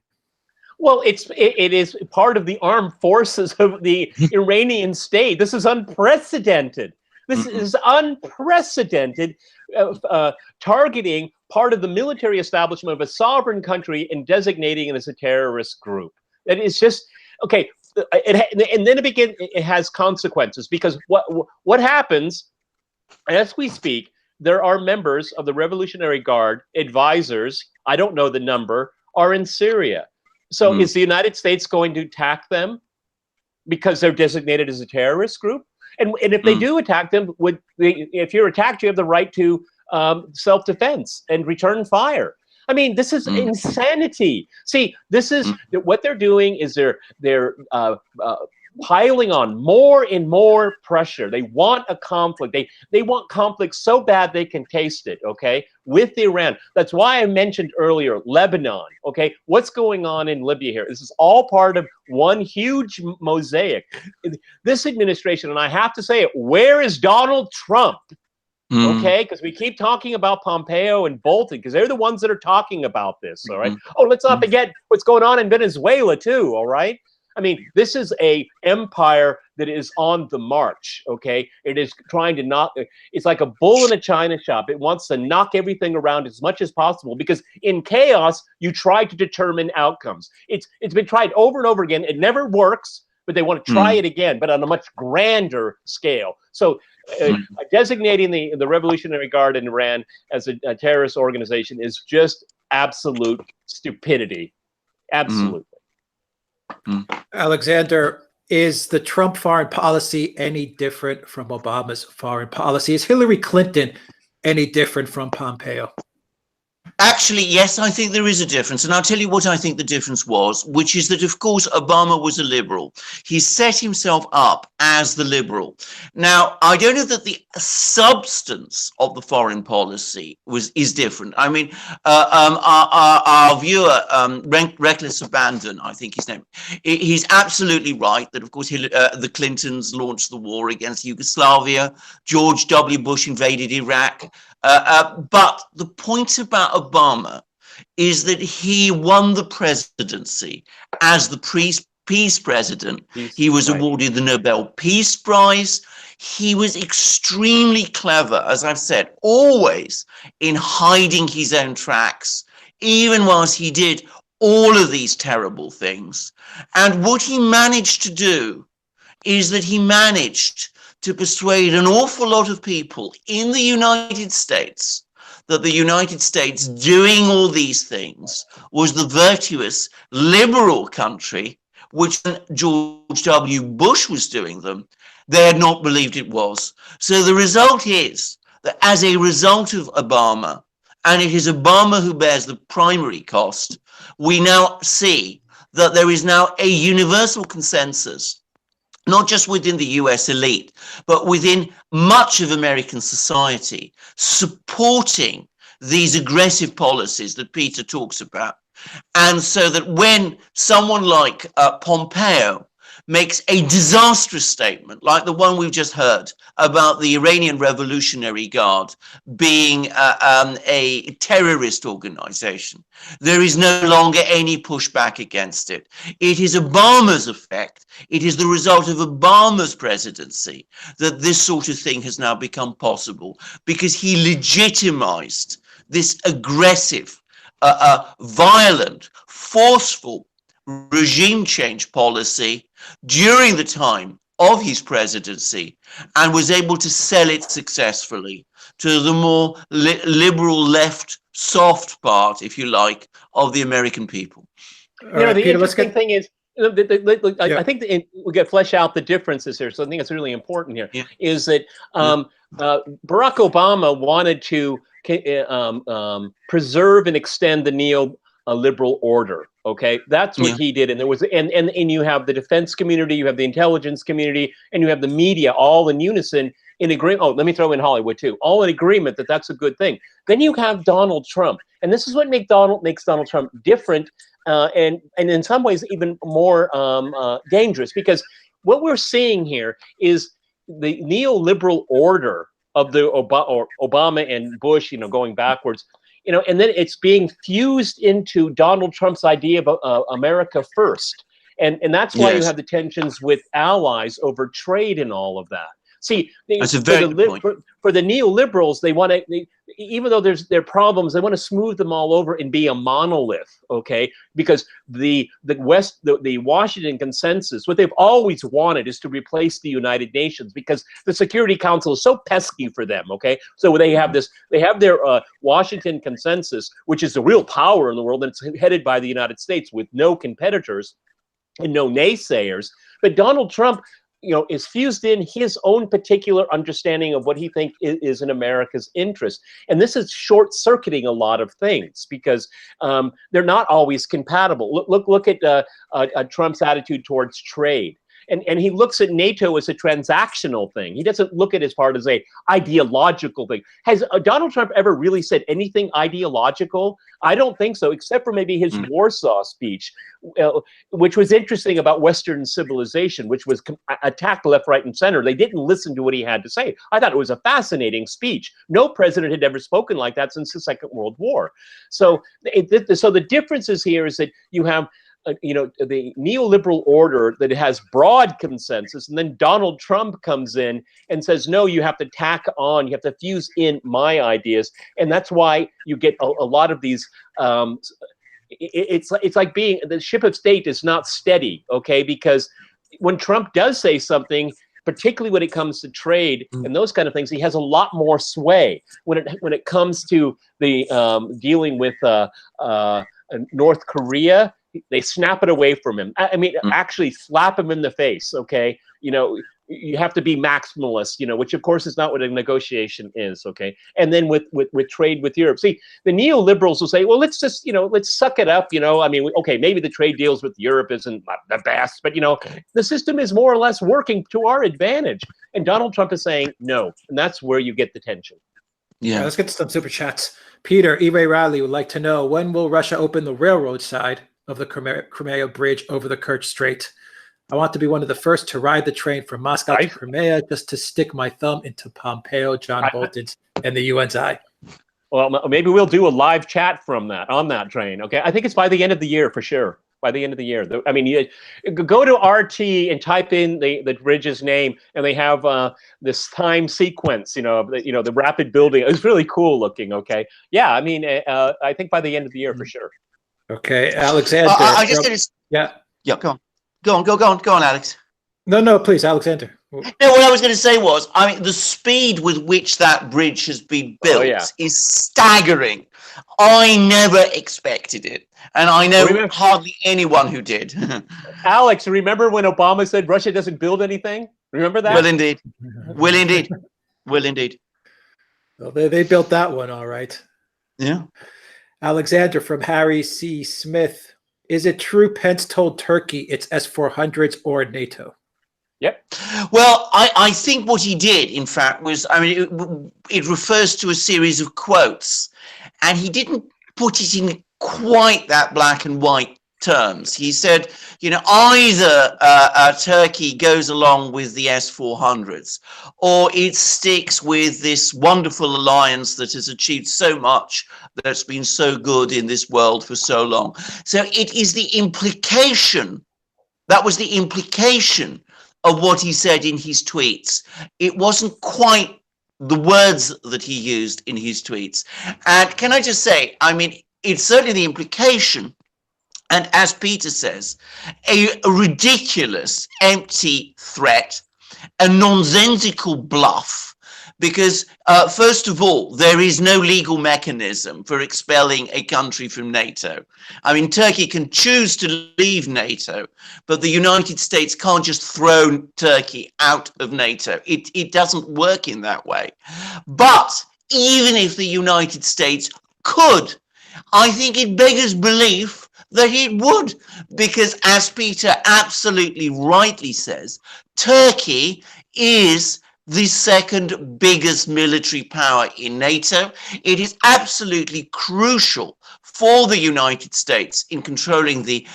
[SPEAKER 2] Well, it is part of the armed forces of the Iranian state. This is unprecedented. This is unprecedented, targeting part of the military establishment of a sovereign country and designating it as a terrorist group. That is just okay. And then it has consequences, because what happens as we speak. There are members of the Revolutionary Guard, advisors, I don't know the number, are in Syria. So is the United States going to attack them because they're designated as a terrorist group? And if they do attack them, if you're attacked, you have the right to self-defense and return fire. I mean, this is insanity. See, this is what they're doing is they're piling on more and more pressure. They want a conflict. They want conflict so bad they can taste it, okay, with Iran. That's why I mentioned earlier Lebanon, okay? What's going on in Libya here? This is all part of one huge mosaic. This administration, and I have to say it, where is Donald Trump? Okay, because we keep talking about Pompeo and Bolton, because they're the ones that are talking about this, all right? Oh, let's not forget what's going on in Venezuela too, all right? I mean, this is a empire that is on the march, okay? It is trying to knock, it's like a bull in a china shop. It wants to knock everything around as much as possible, because in chaos, you try to determine outcomes. It's been tried over and over again. It never works, but they want to try it again, but on a much grander scale. So designating the Revolutionary Guard in Iran as a terrorist organization is just absolute stupidity. Absolutely.
[SPEAKER 1] Alexander, is the Trump foreign policy any different from Obama's foreign policy? Is Hillary Clinton any different from Pompeo?
[SPEAKER 3] Actually, yes, I think there is a difference. And I'll tell you what I think the difference was, which is that, of course, Obama was a liberal. He set himself up as the liberal. Now, I don't know that the substance of the foreign policy is different. I mean, our viewer, Reckless Abandon, I think his name, he's absolutely right that, of course, the Clintons launched the war against Yugoslavia. George W. Bush invaded Iraq. But the point about Obama is that he won the presidency as the peace president. He was awarded the Nobel Peace Prize. He was extremely clever, as I've said, always in hiding his own tracks, even whilst he did all of these terrible things. And what he managed to do is that he managed to persuade an awful lot of people in the United States that the United States doing all these things was the virtuous liberal country, which George W. Bush was doing them, they had not believed it was. So the result is that as a result of Obama, and it is Obama who bears the primary cost, we now see that there is now a universal consensus, not just within the US elite, but within much of American society, supporting these aggressive policies that Peter talks about. And so that when someone like Pompeo makes a disastrous statement, like the one we've just heard about the Iranian Revolutionary Guard being a terrorist organization, there is no longer any pushback against it. It is Obama's effect. It is the result of Obama's presidency that this sort of thing has now become possible, because he legitimized this aggressive, violent, forceful regime change policy during the time of his presidency, and was able to sell it successfully to the more liberal left soft part, if you like, of the American people.
[SPEAKER 2] The Peter, interesting thing is, I think we got to flesh out the differences here. So I think it's really important here, is that Barack Obama wanted to preserve and extend the neoliberal order. Okay, that's what he did, and there was, and you have the defense community, you have the intelligence community, and you have the media, all in unison, in agreement. Oh, let me throw in Hollywood too, all in agreement that that's a good thing. Then you have Donald Trump, and this is what makes Donald Trump different, and in some ways even more dangerous, because what we're seeing here is the neoliberal order of the Obama and Bush, going backwards. And then it's being fused into Donald Trump's idea of America first. And that's why you have the tensions with allies over trade and all of that. See,
[SPEAKER 3] that's a very good point.
[SPEAKER 2] For the neoliberals, they want to, even though there are problems, they want to smooth them all over and be a monolith, okay? Because the Washington consensus, what they've always wanted is to replace the United Nations, because the Security Council is so pesky for them, okay? So they have their Washington consensus, which is the real power in the world, and it's headed by the United States with no competitors and no naysayers. But Donald Trump, is fused in his own particular understanding of what he thinks is in America's interest. And this is short-circuiting a lot of things, because they're not always compatible. Look at Trump's attitude towards trade. And he looks at NATO as a transactional thing. He doesn't look at it as part as a ideological thing. Has Donald Trump ever really said anything ideological? I don't think so, except for maybe his Warsaw speech, which was interesting about Western civilization, which was attacked left, right, and center. They didn't listen to what he had to say. I thought it was a fascinating speech. No president had ever spoken like that since the Second World War. So the differences here is that you have the neoliberal order that has broad consensus, and then Donald Trump comes in and says, no, you have to tack on, you have to fuse in my ideas. And that's why you get a lot of these, it's like being, the ship of state is not steady, okay? Because when Trump does say something, particularly when it comes to trade and those kind of things, he has a lot more sway. When it comes to the dealing with North Korea, they snap it away from him. I mean, actually slap him in the face, okay? you have to be maximalist, which of course is not what a negotiation is, okay? And then with trade with Europe. See, the neoliberals will say, well, let's just, let's suck it up, I mean, okay, maybe the trade deals with Europe isn't the best, but, the system is more or less working to our advantage. And Donald Trump is saying no, and that's where you get the tension.
[SPEAKER 1] Yeah, let's get to some super chats. Peter, E. Ray Riley would like to know, when will Russia open the railroad side of the Crimea Bridge over the Kerch Strait? I want to be one of the first to ride the train from Moscow to Crimea, just to stick my thumb into Pompeo, John Bolton's, and the UN's eye.
[SPEAKER 2] Well, maybe we'll do a live chat from on that train. Okay, I think it's by the end of the year for sure. By the end of the year, I mean, you go to RT and type in the bridge's name, and they have this time sequence. The rapid building. It's really cool looking. Okay, yeah, I mean, I think by the end of the year for sure.
[SPEAKER 1] Okay, Alexander.
[SPEAKER 3] Yeah, go on, Alex.
[SPEAKER 1] No, please, Alexander.
[SPEAKER 3] No, what I was going to say was, I mean, the speed with which that bridge has been built is staggering. I never expected it, and I know hardly anyone who did.
[SPEAKER 2] Alex, remember when Obama said Russia doesn't build anything? Remember that?
[SPEAKER 3] Well, indeed. Well, indeed.
[SPEAKER 1] Well, they built that one, all right.
[SPEAKER 3] Yeah.
[SPEAKER 1] Alexander from Harry C. Smith. Is it true Pence told Turkey it's S-400s or NATO?
[SPEAKER 2] Yep.
[SPEAKER 3] Well, I think what he did, in fact, was, I mean, it refers to a series of quotes, and he didn't put it in quite that black and white terms. He said, either Turkey goes along with the S-400s, or it sticks with this wonderful alliance that has achieved so much, that's been so good in this world for so long. So it is the implication, that was the implication of what he said in his tweets. It wasn't quite the words that he used in his tweets. And can I just say, I mean, it's certainly the implication, and as Peter says, a ridiculous, empty threat, a nonsensical bluff, because first of all, there is no legal mechanism for expelling a country from NATO. I mean, Turkey can choose to leave NATO, but the United States can't just throw Turkey out of NATO. It doesn't work in that way. But even if the United States could, I think it beggars belief that it would, because as Peter absolutely rightly says, Turkey is the second biggest military power in NATO. It is absolutely crucial for the United States in controlling the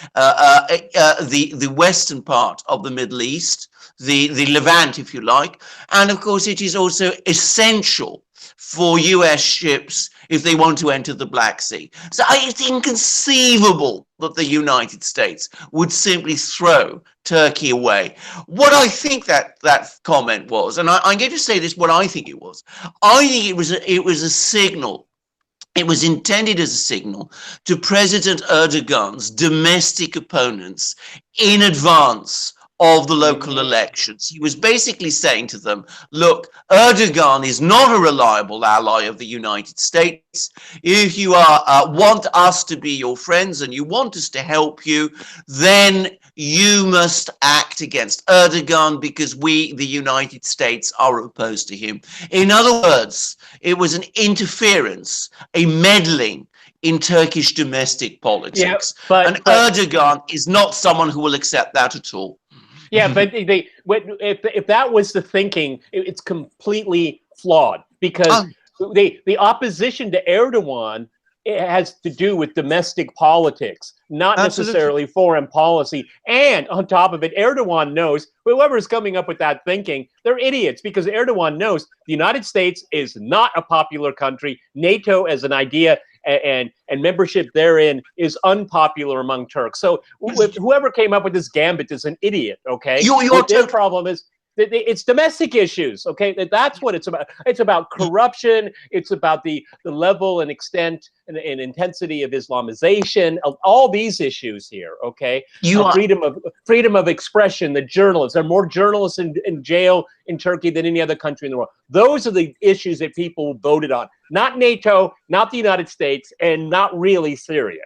[SPEAKER 3] western part of the Middle East, the Levant, if you like. And of course, it is also essential for US ships if they want to enter the Black Sea. So it's inconceivable that the United States would simply throw Turkey away. What I think that comment was, and I'm going to say this, what I think it was. I think it was a signal. It was intended as a signal to President Erdogan's domestic opponents in advance of the local elections. He was basically saying to them, look, Erdogan is not a reliable ally of the United States. If you want us to be your friends and you want us to help you, then you must act against Erdogan because we, the United States, are opposed to him. In other words, it was an interference, a meddling in Turkish domestic politics. Yeah, but Erdogan is not someone who will accept that at all.
[SPEAKER 2] Yeah, but if that was the thinking, it's completely flawed, because the opposition to Erdogan, it has to do with domestic politics, not necessarily foreign policy. And on top of it, Erdogan knows whoever's coming up with that thinking, they're idiots, because Erdogan knows the United States is not a popular country. NATO as an idea and membership therein is unpopular among Turks. So whoever came up with this gambit is an idiot, okay? Their problem is it's domestic issues, okay? That's what it's about. It's about corruption. It's about the level and extent and intensity of Islamization, of all these issues here, okay? Freedom of expression, the journalists. There are more journalists in jail in Turkey than any other country in the world. Those are the issues that people voted on. Not NATO, not the United States, and not really Syria.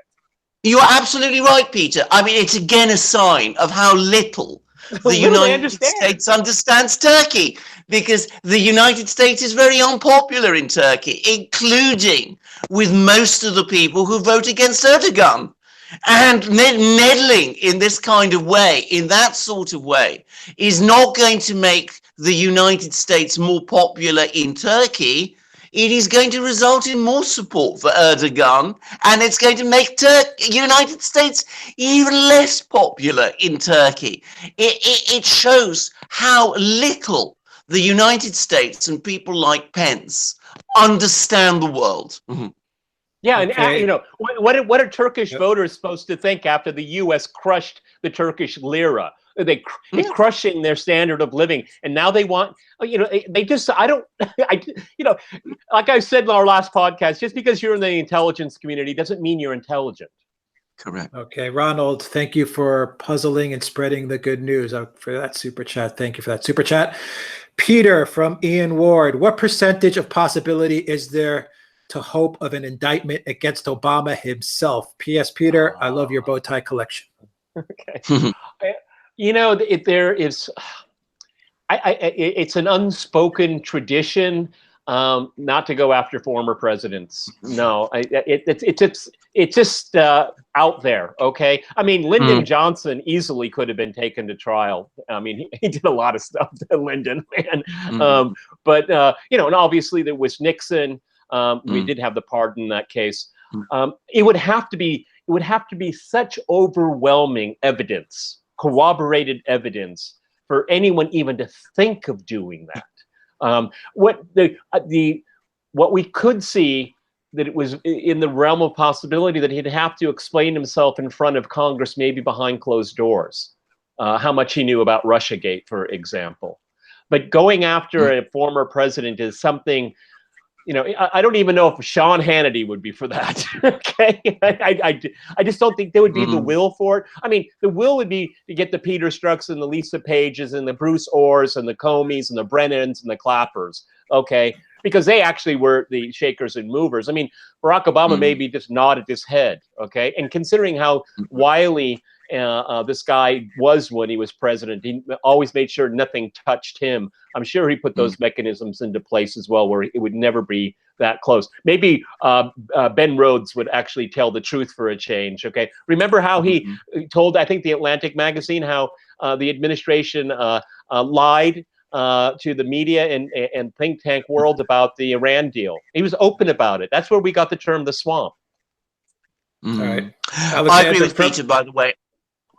[SPEAKER 3] You're absolutely right, Peter. I mean, it's again a sign of how little the
[SPEAKER 2] What do they
[SPEAKER 3] United
[SPEAKER 2] understand?
[SPEAKER 3] States understands Turkey, because the United States is very unpopular in Turkey, including with most of the people who vote against Erdogan. And meddling in this kind of way, in that sort of way, is not going to make the United States more popular in Turkey. It is going to result in more support for Erdogan, and it's going to make United States even less popular in Turkey. It shows how little the United States and people like Pence understand the world.
[SPEAKER 2] Yeah,
[SPEAKER 1] Okay.
[SPEAKER 2] and what are Turkish voters supposed to think after the U.S. crushed the Turkish lira? They're crushing their standard of living, and now they want, they just, like I said in our last podcast, just because you're in the intelligence community doesn't mean you're intelligent.
[SPEAKER 3] Correct.
[SPEAKER 1] Okay, Ronald, thank you for puzzling and spreading the good news for that super chat. Thank you for that super chat. Peter from Ian Ward, what percentage of possibility is there to hope of an indictment against Obama himself? P.S. Peter, I love your bow tie collection.
[SPEAKER 2] Okay. There is, it's an unspoken tradition not to go after former presidents. No, it's just out there. Okay, I mean, Lyndon Johnson easily could have been taken to trial. I mean, he did a lot of stuff to Lyndon, man. But and obviously there was Nixon. We did have the pardon in that case. It would have to be such overwhelming evidence, corroborated evidence, for anyone even to think of doing that. What we could see, that it was in the realm of possibility that he'd have to explain himself in front of Congress, maybe behind closed doors, how much he knew about Russiagate, for example. But going after a former president is something. I don't even know if Sean Hannity would be for that. Okay, I just don't think there would be the will for it. I mean, the will would be to get the Peter Strzok's and the Lisa Pages and the Bruce Orrs and the Comeys and the Brennans and the Clappers. Okay, because they actually were the shakers and movers. I mean, Barack Obama maybe just nodded his head. Okay, and considering how wily this guy was when he was president, he always made sure nothing touched him. I'm sure he put those mechanisms into place as well, where it would never be that close. Maybe Ben Rhodes would actually tell the truth for a change. Okay, remember how he told, I think, the Atlantic magazine, how the administration lied to the media and think tank world about the Iran deal. He was open about it. That's where we got the term "the swamp."
[SPEAKER 1] All right,
[SPEAKER 3] I agree with Peter, by the way.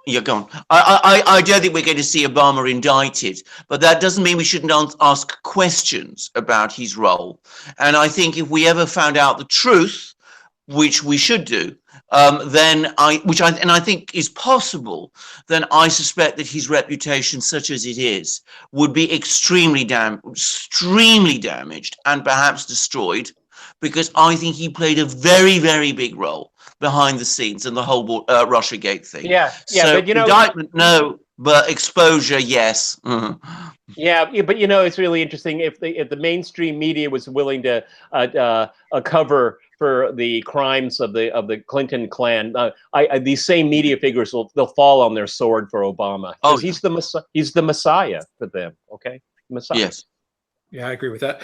[SPEAKER 3] You're gone. I don't think we're going to see Obama indicted, but that doesn't mean we shouldn't ask questions about his role. And I think if we ever found out the truth, which we should do, then I think is possible, then I suspect that his reputation, such as it is, would be extremely damaged and perhaps destroyed, because I think he played a very, very big role behind the scenes in the whole Russiagate thing.
[SPEAKER 2] Yeah,
[SPEAKER 3] so
[SPEAKER 2] but
[SPEAKER 3] indictment, no, but exposure, yes.
[SPEAKER 2] Yeah, but it's really interesting if the mainstream media was willing to cover for the crimes of the Clinton clan. These same media figures they'll fall on their sword for Obama. Oh, he's the Messiah for them. Okay, Messiah.
[SPEAKER 3] Yes.
[SPEAKER 1] Yeah, I agree with that.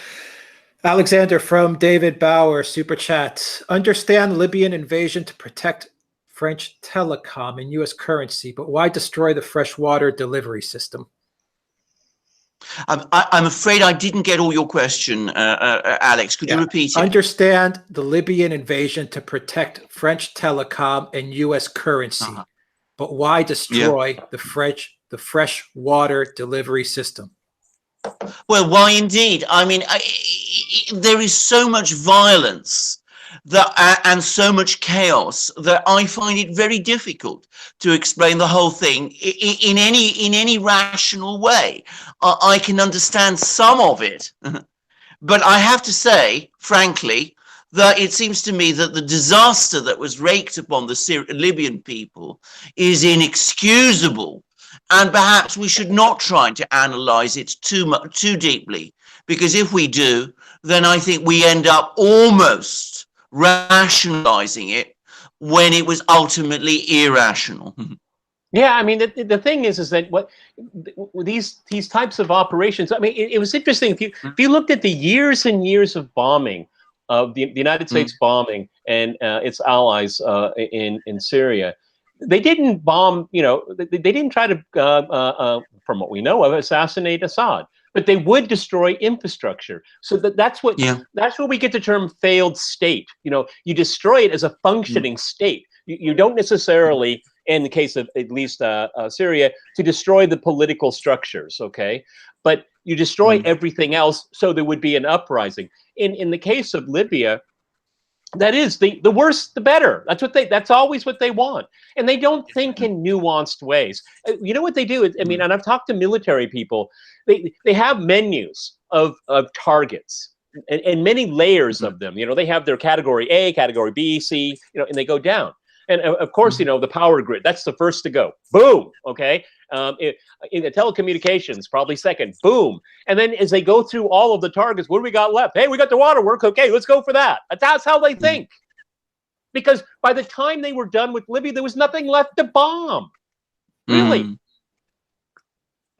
[SPEAKER 1] Alexander from David Bauer, super chat. Understand Libyan invasion to protect French telecom and U.S. currency, but why destroy the freshwater delivery system?
[SPEAKER 3] I'm afraid I didn't get all your question, Alex. Could you repeat it?
[SPEAKER 1] Understand the Libyan invasion to protect French telecom and U.S. currency, but why destroy the freshwater delivery system?
[SPEAKER 3] Well, why indeed? I mean, there is so much violence and so much chaos that I find it very difficult to explain the whole thing in any rational way. I can understand some of it, but I have to say, frankly, that it seems to me that the disaster that was wreaked upon the Libyan people is inexcusable. And perhaps we should not try to analyze it too deeply, because if we do, then I think we end up almost rationalizing it when it was ultimately irrational.
[SPEAKER 2] Yeah, I mean, the thing is that what these types of operations. I mean, it was interesting if you looked at the years and years of bombing of the United States bombing and its allies in Syria. They didn't bomb, they didn't try to, from what we know of, assassinate Assad, but they would destroy infrastructure. So that's what that's where we get the term failed state. You destroy it as a functioning state. You don't necessarily, in the case of at least Syria, to destroy the political structures, okay? But you destroy everything else, so there would be an uprising. In the case of Libya, that is the worse the better. That's always what they want, and they don't think in nuanced ways. You know what they do? I mean, and I've talked to military people. They have menus of targets and many layers of them. They have their category A, category B, C, and they go down. And of course, the power grid, that's the first to go. Boom. Okay. In the telecommunications, probably second. Boom. And then as they go through all of the targets, what do we got left? Hey, we got the waterworks. Okay, let's go for that. That's how they think. Because by the time they were done with Libya, there was nothing left to bomb. Really.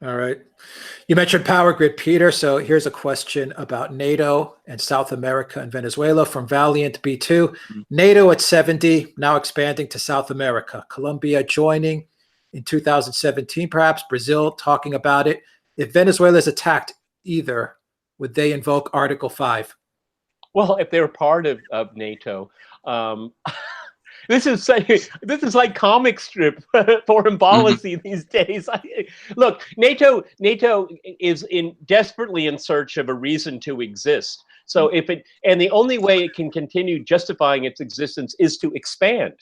[SPEAKER 1] All right. You mentioned power grid, Peter. So here's a question about NATO and South America and Venezuela from Valiant B2. NATO at 70, now expanding to South America. Colombia joining in 2017, perhaps. Brazil talking about it. If Venezuela is attacked either, would they invoke Article 5?
[SPEAKER 2] Well, if they're part of NATO, this is like comic strip foreign policy these days. Look, NATO is desperately in search of a reason to exist. So and the only way it can continue justifying its existence is to expand.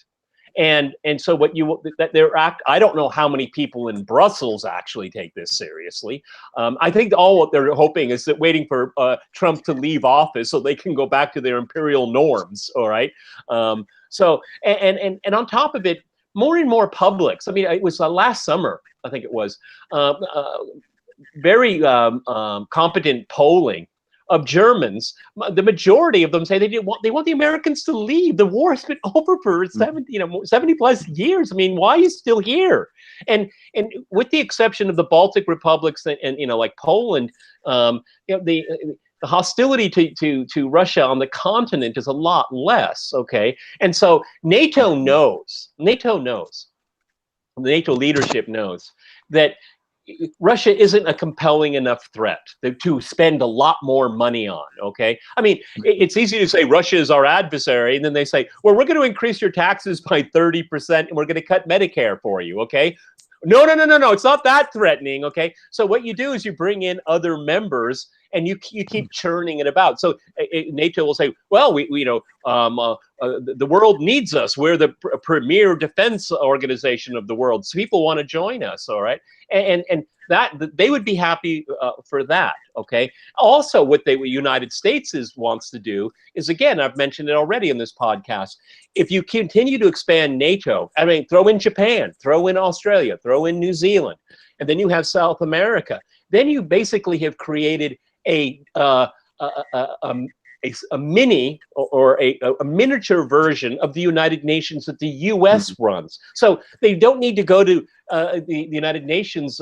[SPEAKER 2] And so I don't know how many people in Brussels actually take this seriously. I think all what they're hoping is that waiting for Trump to leave office so they can go back to their imperial norms. All right. So and on top of it, more and more publics. I mean, it was last summer, I think it was, very competent polling of Germans. The majority of them say they want the Americans to leave. The war has been over for 70 plus years. I mean, why are you still here? And with the exception of the Baltic republics and like Poland, the hostility to Russia on the continent is a lot less, okay? And so NATO knows, the NATO leadership knows that Russia isn't a compelling enough threat to spend a lot more money on, okay? I mean, it's easy to say Russia is our adversary, and then they say, well, we're going to increase your taxes by 30%, and we're going to cut Medicare for you, okay? No, it's not that threatening, okay? So what you do is you bring in other members and you keep churning it about. So NATO will say, well, the world needs us. We're the premier defense organization of the world. So people want to join us, all right? And that they would be happy for that, okay? Also, what the United States wants to do is, again, I've mentioned it already in this podcast, if you continue to expand NATO, I mean, throw in Japan, throw in Australia, throw in New Zealand, and then you have South America, then you basically have created a mini or a miniature version of the United Nations that the U.S. runs. So they don't need to go to the United Nations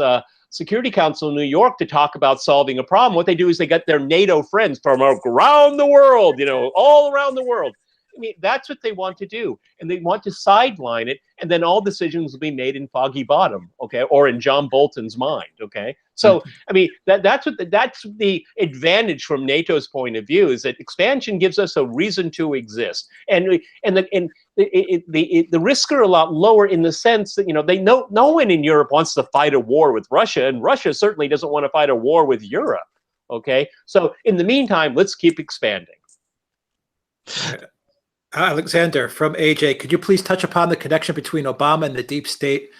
[SPEAKER 2] Security Council in New York to talk about solving a problem. What they do is they get their NATO friends from around the world, all around the world. I mean, that's what they want to do, and they want to sideline it, and then all decisions will be made in Foggy Bottom, okay, or in John Bolton's mind, okay. So, I mean, that's the advantage from NATO's point of view, is that expansion gives us a reason to exist, and the risks are a lot lower in the sense that no one in Europe wants to fight a war with Russia, and Russia certainly doesn't want to fight a war with Europe, okay. So, in the meantime, let's keep expanding.
[SPEAKER 1] Alexander from AJ, could you please touch upon the connection between Obama and the deep state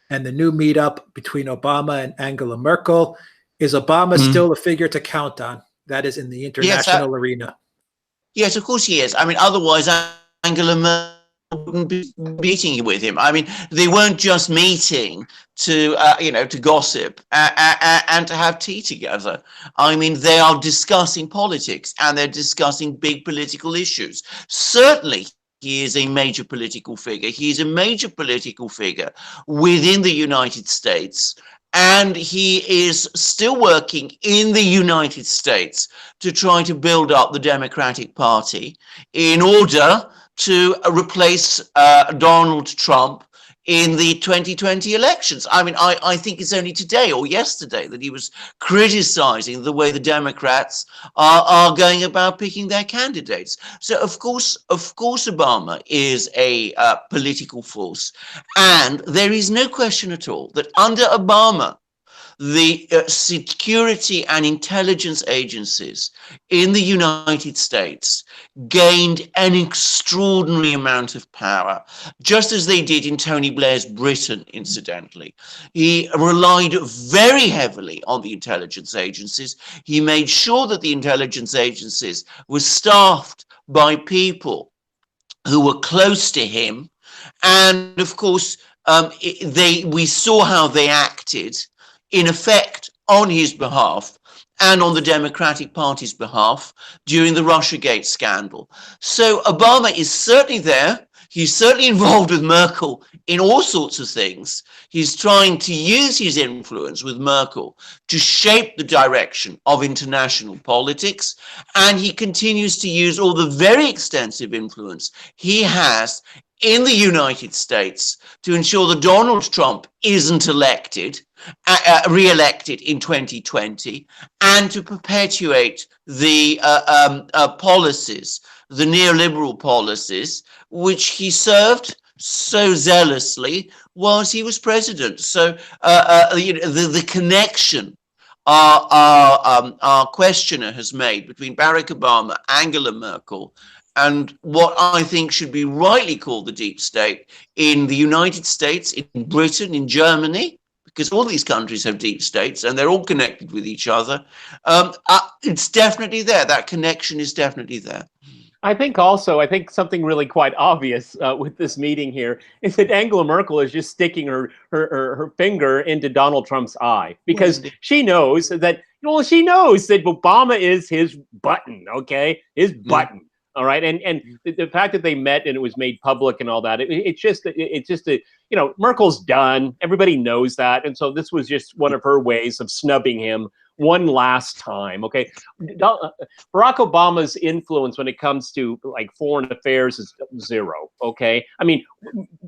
[SPEAKER 1] and the new meetup between Obama and Angela Merkel? Is Obama still a figure to count on? That is in the international arena.
[SPEAKER 3] Yes, of course he is. I mean, otherwise Angela Merkel wouldn't be meeting with him. I mean, they weren't just meeting to gossip and to have tea together. I mean, they are discussing politics and they're discussing big political issues. Certainly, he is a major political figure. He is a major political figure within the United States, and he is still working in the United States to try to build up the Democratic Party in order to replace Donald Trump in the 2020 elections. I mean, I think it's only today or yesterday that he was criticizing the way the Democrats are going about picking their candidates. So of course, Obama is a political force, and there is no question at all that under Obama, the security and intelligence agencies in the United States gained an extraordinary amount of power, just as they did in Tony Blair's Britain, incidentally. He relied very heavily on the intelligence agencies. He made sure that the intelligence agencies were staffed by people who were close to him. And of course, we saw how they acted, in effect, on his behalf and on the Democratic Party's behalf during the Russiagate scandal. So Obama is certainly there. He's certainly involved with Merkel in all sorts of things. He's trying to use his influence with Merkel to shape the direction of international politics. And he continues to use all the very extensive influence he has in the United States to ensure that Donald Trump isn't re-elected in 2020, and to perpetuate the policies, the neoliberal policies, which he served so zealously whilst he was president. So the connection our questioner has made between Barack Obama, Angela Merkel, and what I think should be rightly called the deep state in the United States, in Britain, in Germany, because all these countries have deep states and they're all connected with each other. It's definitely there. That connection is definitely there.
[SPEAKER 2] I think something really quite obvious with this meeting here is that Angela Merkel is just sticking her finger into Donald Trump's eye, because she knows that Obama is his button, okay? His button. All right, and the fact that they met and it was made public and all that, it's just Merkel's done. Everybody knows that, and so this was just one of her ways of snubbing him one last time. Okay, Barack Obama's influence when it comes to like foreign affairs is zero. Okay, I mean,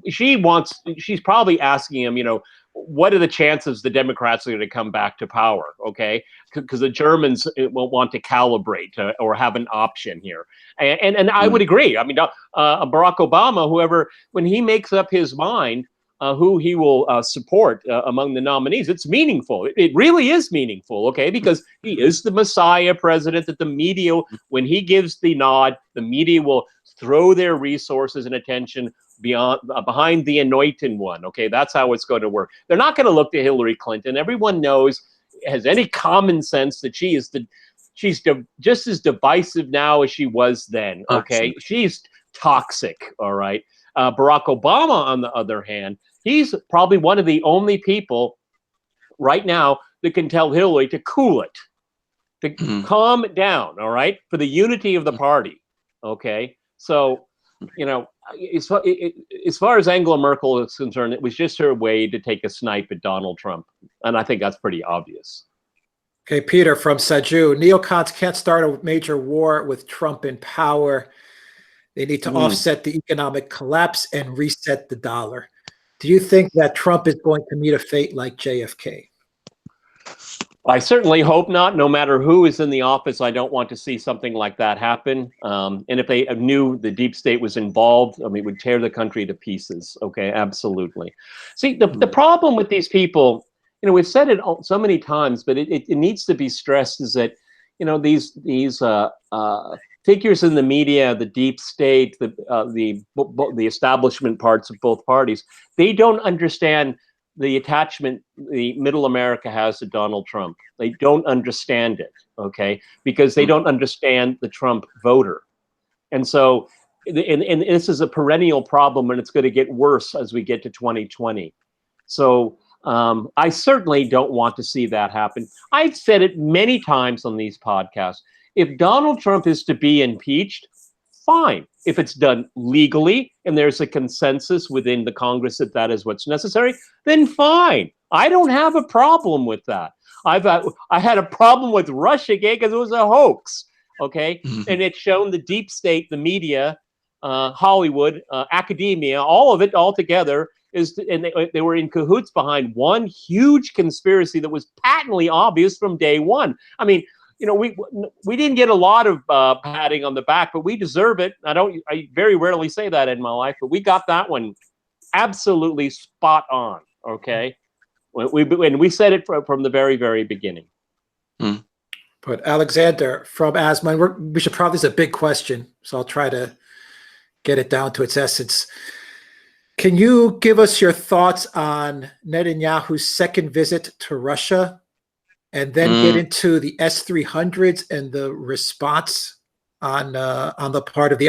[SPEAKER 2] she's probably asking him, what are the chances the Democrats are going to come back to power? Okay, because the Germans will want to calibrate or have an option here. And I would agree. I mean, Barack Obama, when he makes up his mind who he will support among the nominees, it's meaningful. It really is meaningful, okay? Because he is the Messiah president that the media, when he gives the nod, the media will throw their resources and attention behind the anointed one, okay? That's how it's going to work. They're not going to look to Hillary Clinton. Everyone knows, has any common sense, that she's just as divisive now as she was then, okay? Absolutely. She's toxic, all right? Barack Obama, on the other hand, he's probably one of the only people right now that can tell Hillary to cool it, to calm it down, all right? For the unity of the party, okay? So, as far as Angela Merkel is concerned, it was just her way to take a snipe at Donald Trump. And I think that's pretty obvious.
[SPEAKER 1] Okay, Peter from Saju. Neocons can't start a major war with Trump in power. They need to offset the economic collapse and reset the dollar. Do you think that Trump is going to meet a fate like JFK?
[SPEAKER 2] I certainly hope not. No matter who is in the office, I don't want to see something like that happen. And if they knew the deep state was involved, I mean, it would tear the country to pieces. Okay, absolutely. See, the problem with these people, we've said it so many times, but it needs to be stressed, is that, these figures in the media, the deep state, the establishment parts of both parties, they don't understand the attachment the middle America has to Donald Trump. They don't understand it, okay? Because they don't understand the Trump voter. And so, and this is a perennial problem, and it's going to get worse as we get to 2020. So I certainly don't want to see that happen. I've said it many times on these podcasts. If Donald Trump is to be impeached, fine. If it's done legally and there's a consensus within the Congress that that is what's necessary, then fine. I don't have a problem with that. I had a problem with Russiagate because it was a hoax, okay? And it's shown the deep state, the media, Hollywood, academia, all of it all together and they were in cahoots behind one huge conspiracy that was patently obvious from day one. I mean, you know, we didn't get a lot of patting on the back, but we deserve it. I very rarely say that in my life, but we got that one absolutely spot on. Okay, when we said it from the very, very beginning.
[SPEAKER 1] But Alexander from Asman, we should probably, this is a big question, so I'll try to get it down to its essence. Can you give us your thoughts on Netanyahu's second visit to Russia, and then get into the S-300s and the response on the part of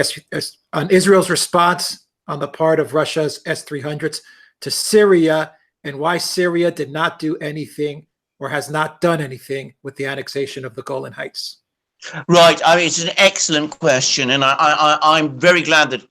[SPEAKER 1] on Israel's response on the part of Russia's S-300s to Syria, and why Syria did not do anything or has not done anything with the annexation of the Golan Heights?
[SPEAKER 3] Right. I mean, it's an excellent question, and I'm very glad that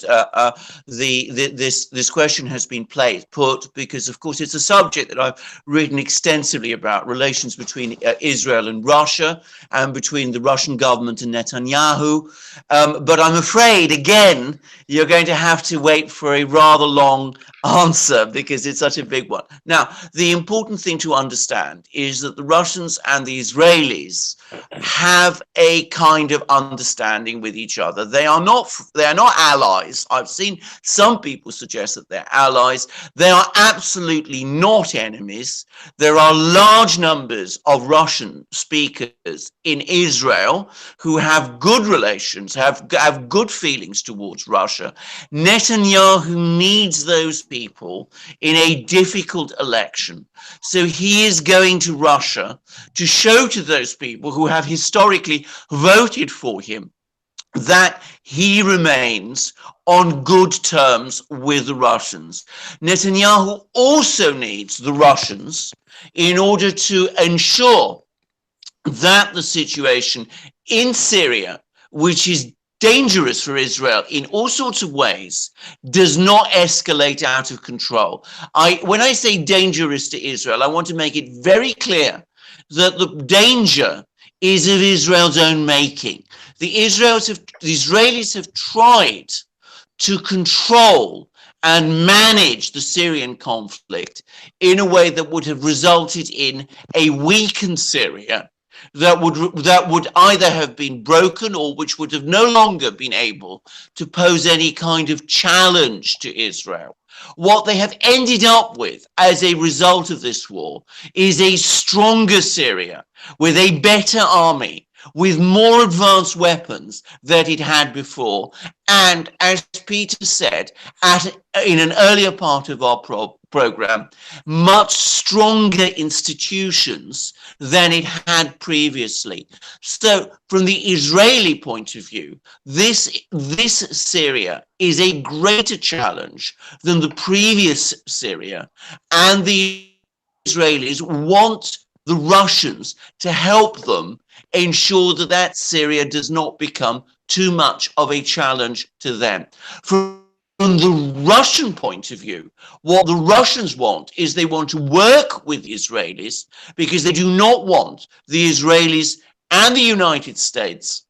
[SPEAKER 3] this question has been put, because, of course, it's a subject that I've written extensively about, relations between Israel and Russia, and between the Russian government and Netanyahu. But I'm afraid, again, you're going to have to wait for a rather long answer because it's such a big one. Now, the important thing to understand is that the Russians and the Israelis have a kind of understanding with each other. They are not allies. I've seen some people suggest that they're allies. They are absolutely not enemies. There are large numbers of Russian speakers in Israel who have good relations, have good feelings towards Russia. Netanyahu needs those people in a difficult election. So he is going to Russia to show to those people who have historically voted for him that he remains on good terms with the Russians. Netanyahu also needs the Russians in order to ensure that the situation in Syria, which is dangerous for Israel in all sorts of ways, does not escalate out of control. When I say dangerous to Israel, I want to make it very clear that the danger is of Israel's own making. The Israelis have tried to control and manage the Syrian conflict in a way that would have resulted in a weakened Syria that would either have been broken or which would have no longer been able to pose any kind of challenge to Israel. What they have ended up with as a result of this war is a stronger Syria with a better army, with more advanced weapons than it had before, and, as Peter said in an earlier part of our program, much stronger institutions than it had previously. So from the Israeli point of view, this Syria is a greater challenge than the previous Syria, and the Israelis want the Russians to help them ensure that that Syria does not become too much of a challenge to them. From the Russian point of view, what the Russians want is they want to work with the Israelis because they do not want the Israelis and the United States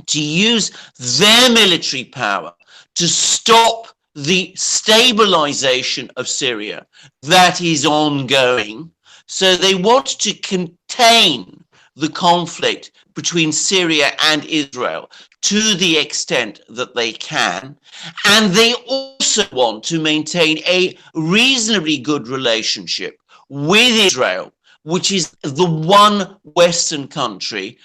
[SPEAKER 3] to use their military power to stop the stabilization of Syria that is ongoing. So they want to contain the conflict between Syria and Israel to the extent that they can. And they also want to maintain a reasonably good relationship with Israel, which is the one Western country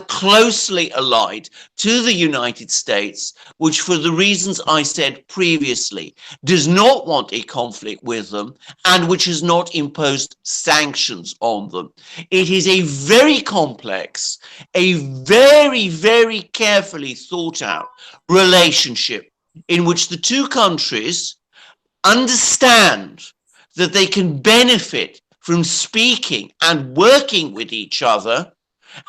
[SPEAKER 3] closely allied to the United States, which, for the reasons I said previously, does not want a conflict with them and which has not imposed sanctions on them. It is a very complex, a very, very carefully thought out relationship in which the two countries understand that they can benefit from speaking and working with each other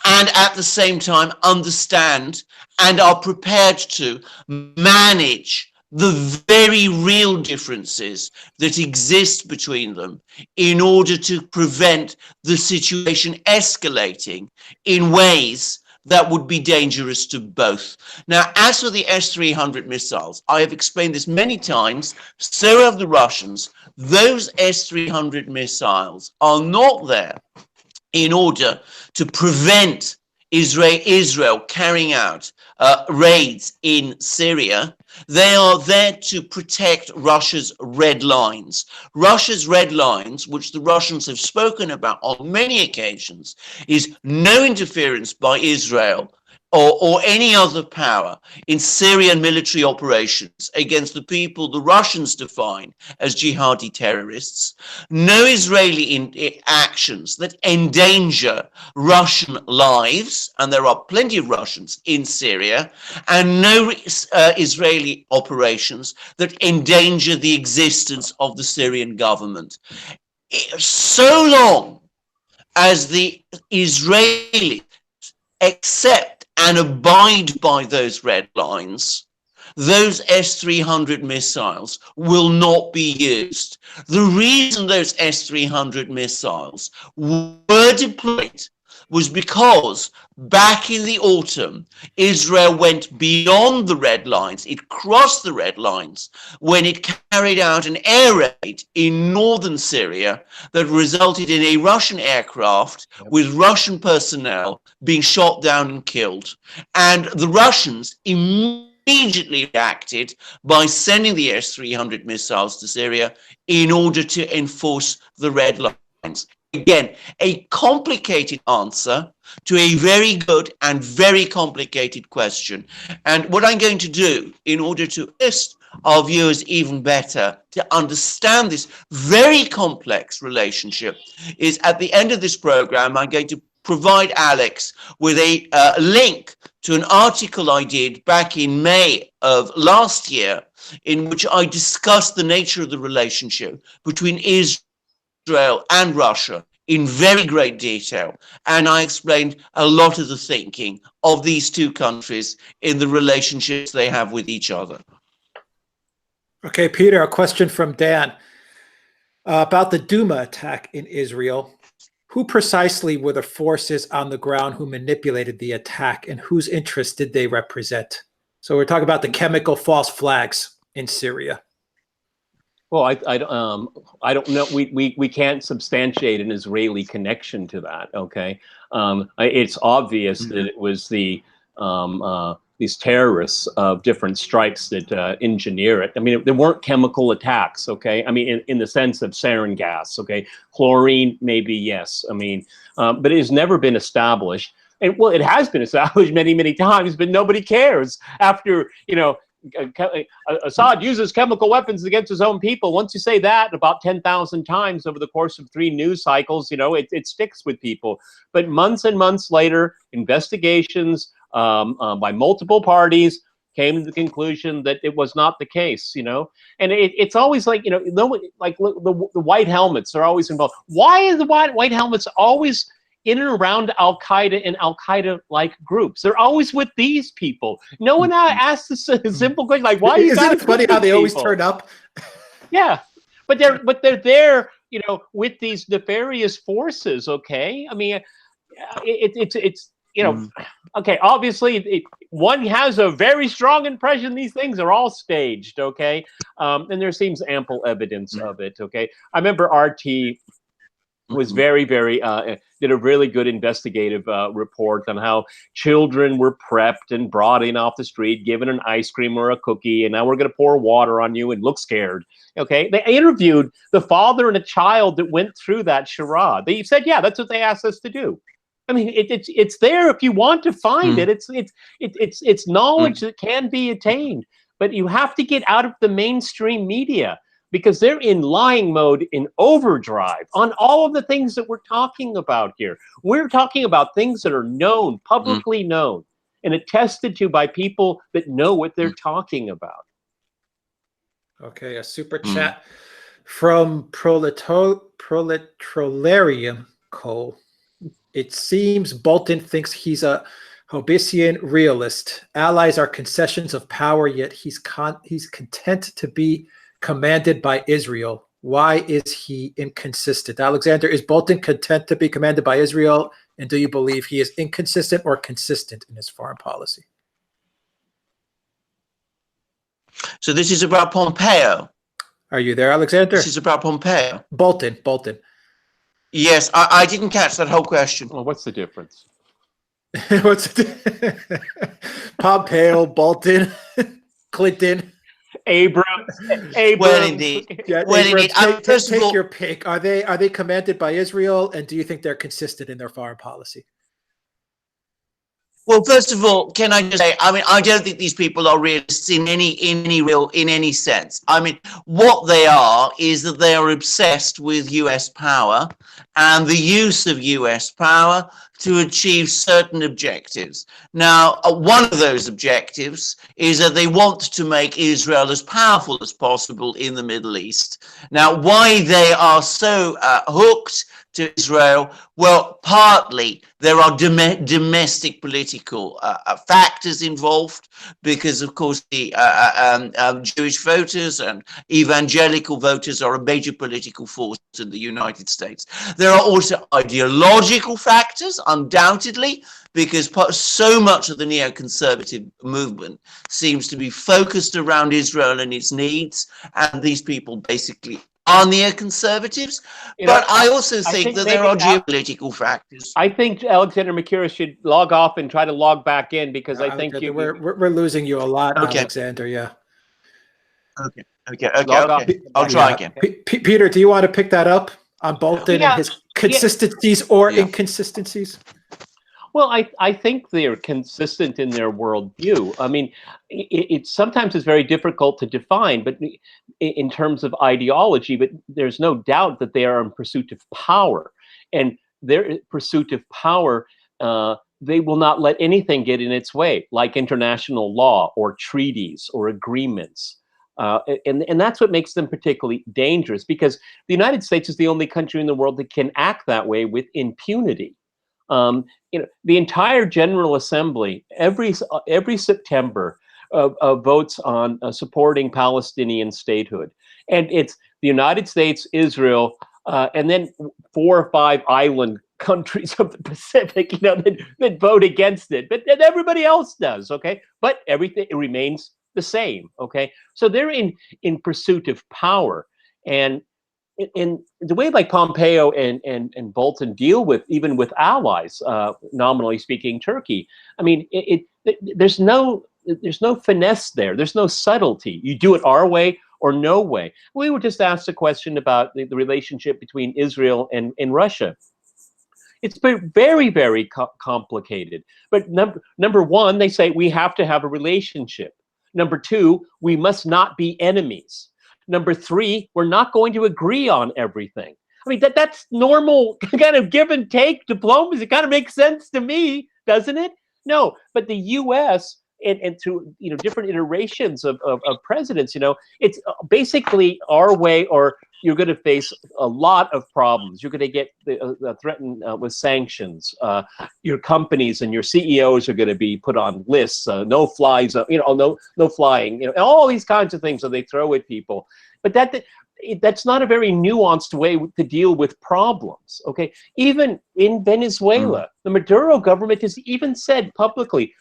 [SPEAKER 3] and at the same time understand and are prepared to manage the very real differences that exist between them in order to prevent the situation escalating in ways that would be dangerous to both. Now, as for the S-300 missiles, I have explained this many times, so have the Russians. Those S-300 missiles are not there in order to prevent Israel carrying out raids in Syria. They are there to protect Russia's red lines. Russia's red lines, which the Russians have spoken about on many occasions, is no interference by Israel or any other power in Syrian military operations against the people the Russians define as jihadi terrorists, no Israeli actions that endanger Russian lives, and there are plenty of Russians in Syria, and no Israeli operations that endanger the existence of the Syrian government. So long as the Israelis accept and abide by those red lines, those S-300 missiles will not be used. The reason those S-300 missiles were deployed was because back in the autumn, Israel went beyond the red lines. It crossed the red lines when it carried out an air raid in northern Syria that resulted in a Russian aircraft with Russian personnel being shot down and killed. And the Russians immediately reacted by sending the S-300 missiles to Syria in order to enforce the red lines. Again, a complicated answer to a very good and very complicated question. And what I'm going to do in order to assist our viewers even better to understand this very complex relationship is at the end of this program, I'm going to provide Alex with a link to an article I did back in May of last year in which I discussed the nature of the relationship between Israel and Russia in very great detail, and I explained a lot of the thinking of these two countries in the relationships they have with each other.
[SPEAKER 1] Okay, Peter, a question from Dan about the Duma attack in Israel. Who precisely were the forces on the ground who manipulated the attack, and whose interests did they represent? So we're talking about the chemical false flags in Syria.
[SPEAKER 2] Well, I don't know. We can't substantiate an Israeli connection to that. Okay, it's obvious that it was these terrorists of different stripes that engineer it. I mean, there weren't chemical attacks. Okay, I mean, in the sense of sarin gas. Okay, chlorine maybe yes. I mean, but it has never been established. And well, it has been established many times, but nobody cares after Assad uses chemical weapons against his own people. Once you say that about 10,000 times over the course of 3 news cycles, it sticks with people. But months and months later, investigations by multiple parties came to the conclusion that it was not the case, And it's always like, like the white helmets are always involved. Why are the white helmets always in and around Al-Qaeda and Al-Qaeda-like groups? They're always with these people. No one asks a simple question like, "Why?"
[SPEAKER 1] Isn't it funny how they always turn up?
[SPEAKER 2] Yeah, but they're there, with these nefarious forces. Okay, I mean, it's okay. Obviously, one has a very strong impression these things are all staged. Okay, and there seems ample evidence of it. Okay, I remember RT was very did a really good investigative report on how children were prepped and brought in off the street, given an ice cream or a cookie, and now we're going to pour water on you and look scared. Okay, they interviewed the father and a child that went through that charade. They said, yeah, that's what they asked us to do. I mean, it's there if you want to find it. It's knowledge that can be attained, but you have to get out of the mainstream media, because they're in lying mode, in overdrive on all of the things that we're talking about here. We're talking about things that are known, publicly known, and attested to by people that know what they're talking about.
[SPEAKER 1] Okay, a super chat from Proletarium Cole. It seems Bolton thinks he's a Hobbesian realist. Allies are concessions of power, yet he's content to be commanded by Israel. Why is he inconsistent? Alexander, is Bolton content to be commanded by Israel? And do you believe he is inconsistent or consistent in his foreign policy?
[SPEAKER 3] So this is about Pompeo.
[SPEAKER 1] Are you there, Alexander?
[SPEAKER 3] This is about Pompeo.
[SPEAKER 1] Bolton.
[SPEAKER 3] Yes, I didn't catch that whole question.
[SPEAKER 2] Well, what's the difference?
[SPEAKER 1] What's it? Pompeo, Bolton, Clinton,
[SPEAKER 2] Abrams.
[SPEAKER 3] Well, indeed.
[SPEAKER 1] Yeah,
[SPEAKER 3] Well,
[SPEAKER 1] Abrams,
[SPEAKER 3] indeed. First of
[SPEAKER 1] take
[SPEAKER 3] all,
[SPEAKER 1] your pick. Are they commanded by Israel, and do you think they're consistent in their foreign policy?
[SPEAKER 3] well, first of all, can I just say, I mean, I don't think these people are realists in any sense. I mean, what they are is that they are obsessed with US power and the use of US power to achieve certain objectives. Now, one of those objectives is that they want to make Israel as powerful as possible in the Middle East. Now, why they are so hooked to Israel? Well, partly there are domestic political factors involved, because, of course, the Jewish voters and evangelical voters are a major political force in the United States. There are also ideological factors, undoubtedly, because so much of the neoconservative movement seems to be focused around Israel and its needs, and these people basically are neoconservatives. But I also think that there are geopolitical factors.
[SPEAKER 2] I think Alexander Mercouris should log off and try to log back in, because I think
[SPEAKER 1] we're losing you a lot,
[SPEAKER 3] okay.
[SPEAKER 1] Alexander. Yeah.
[SPEAKER 3] Okay. I'll try again.
[SPEAKER 1] Peter, do you want to pick that up on Bolton and his consistencies or inconsistencies?
[SPEAKER 2] Well, I think they're consistent in their worldview. I mean, it sometimes is very difficult to define, but in terms of ideology, but there's no doubt that they are in pursuit of power. And their pursuit of power, they will not let anything get in its way, like international law or treaties or agreements. And that's what makes them particularly dangerous, because the United States is the only country in the world that can act that way with impunity. The entire General Assembly every September votes on supporting Palestinian statehood, and it's the United States, Israel, and then 4 or 5 island countries of the Pacific, that vote against it. But everybody else does, okay? But everything remains the same, okay? So they're in pursuit of power, and in the way like Pompeo and Bolton deal with, even with allies, nominally speaking, Turkey. I mean, there's no finesse there. There's no subtlety. You do it our way or no way. We were just asked a question about the relationship between Israel and Russia. It's been very, very complicated. But number one, they say we have to have a relationship. Number two, we must not be enemies. Number three, we're not going to agree on everything. I mean, that's normal kind of give and take diplomacy. It kind of makes sense to me, doesn't it? No, but the U.S. and through different iterations of presidents, it's basically our way, or you're going to face a lot of problems. You're going to get threatened with sanctions. Your companies and your CEOs are going to be put on lists, no flies, no flying, and all these kinds of things that they throw at people. But that's not a very nuanced way to deal with problems. Okay, even in Venezuela, the Maduro government has even said publicly,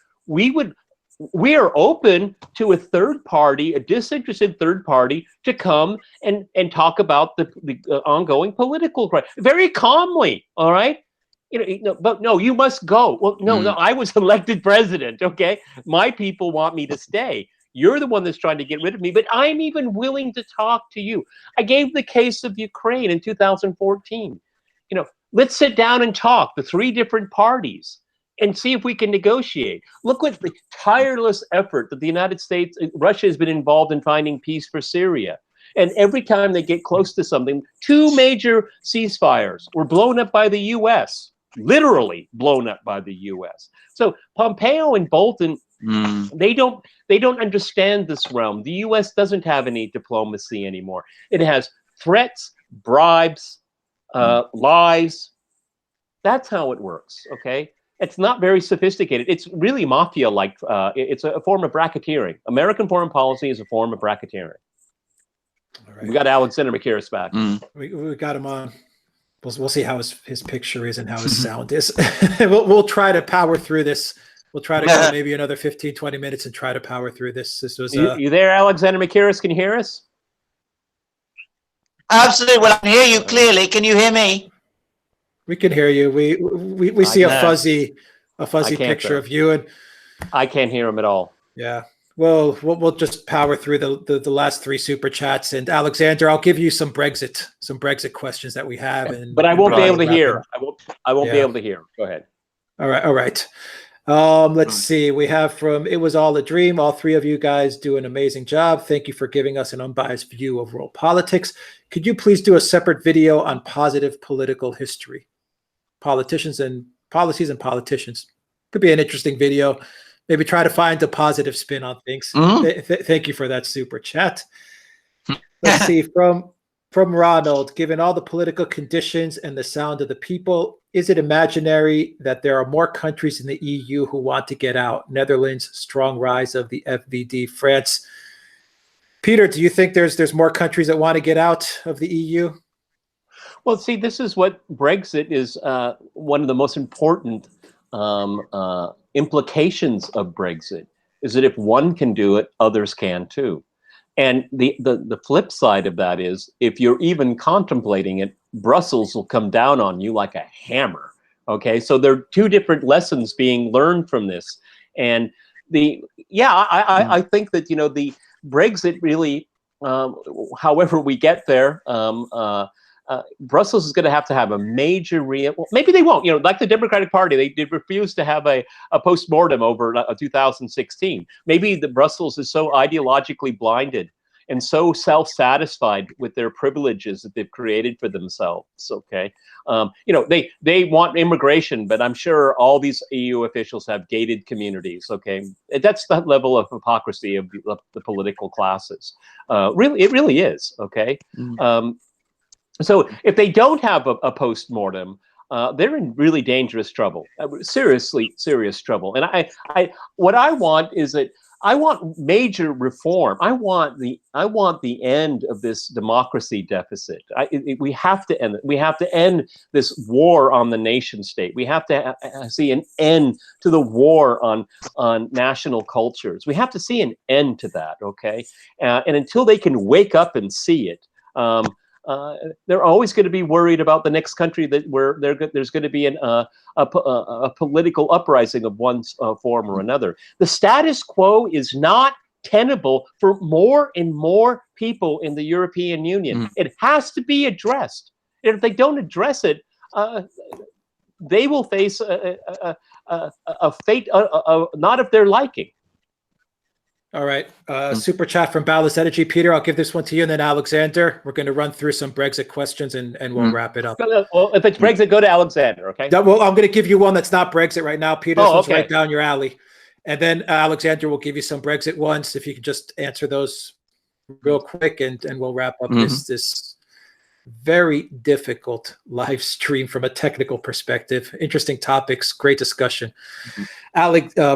[SPEAKER 2] we are open to a third party, a disinterested third party, to come and talk about the ongoing political crisis very calmly. All right, but no, you must go. Well, no, I was elected president. Okay, my people want me to stay. You're the one that's trying to get rid of me, but I'm even willing to talk to you. I gave the case of Ukraine in 2014. Let's sit down and talk, the 3 different parties, and see if we can negotiate. Look what the tireless effort that the United States, Russia has been involved in finding peace for Syria. And every time they get close to something, 2 major ceasefires were blown up by the U.S., literally blown up by the U.S. So Pompeo and Bolton, they don't understand this realm. The U.S. doesn't have any diplomacy anymore. It has threats, bribes, lies, That's how it works, okay? It's not very sophisticated. It's really mafia-like. It's a form of bracketeering. American foreign policy is a form of bracketeering. All right. We got Alexander Mercouris back.
[SPEAKER 1] We got him on. We'll see how his picture is and how his sound is. we'll try to power through this. We'll try to go maybe another 15, 20 minutes and try to power through this. This was
[SPEAKER 2] you there, Alexander Mercouris? Can you hear us?
[SPEAKER 3] Absolutely. Well, I can hear you clearly. Can you hear me?
[SPEAKER 1] We can hear you. We see a fuzzy picture of you, and
[SPEAKER 2] I can't hear him at all.
[SPEAKER 1] Yeah. Well, we'll just power through the last 3 super chats. And Alexander, I'll give you some Brexit questions that we have.
[SPEAKER 2] But I won't be able to hear. I won't be able to hear. Go ahead.
[SPEAKER 1] All right. Let's see. We have from It Was All a Dream. All 3 of you guys do an amazing job. Thank you for giving us an unbiased view of world politics. Could you please do a separate video on positive political history? Politicians and policies and politicians. Could be an interesting video. Maybe try to find a positive spin on things. Thank you for that super chat. Let's see, from Ronald, given all the political conditions and the sound of the people, is it imaginary that there are more countries in the EU who want to get out? Netherlands, strong rise of the FVD, France. Peter, do you think there's more countries that want to get out of the EU?
[SPEAKER 2] Well, see, this is what Brexit is. One of the most important implications of Brexit is that if one can do it, others can too. And the flip side of that is, if you're even contemplating it, Brussels will come down on you like a hammer. Okay, so there are 2 different lessons being learned from this. And I think that, you know, the Brexit really, however we get there, Brussels is going to have a major well, maybe they won't, you know, like the Democratic Party, they did refuse to have a post-mortem over 2016. Maybe the Brussels is so ideologically blinded and so self-satisfied with their privileges that they've created for themselves. Okay, you know, they want immigration, but I'm sure all these EU officials have gated communities. Okay, that's the level of hypocrisy of the political classes. Really, it really is. Okay. So if they don't have a post-mortem, they're in really dangerous trouble, serious trouble. And what I want is that I want major reform. I want the end of this democracy deficit. We have to end it. We have to end this war on the nation state. We have to see an end to the war on national cultures. We have to see an end to that. Okay, and until they can wake up and see it. They're always going to be worried about the next country where there's going to be a political uprising of one form or another. The status quo is not tenable for more and more people in the European Union. It has to be addressed. And if they don't address it, they will face a fate not of their liking.
[SPEAKER 1] All right. Super chat from Boundless Energy. Peter, I'll give this one to you, and then Alexander. We're going to run through some Brexit questions, and we'll wrap it up.
[SPEAKER 2] Well, if it's Brexit, go to Alexander, okay?
[SPEAKER 1] Well, I'm going to give you one that's not Brexit right now, Peter. This one's right down your alley. And then Alexander will give you some Brexit ones. If you can just answer those real quick, and we'll wrap up this very difficult live stream from a technical perspective. Interesting topics, great discussion.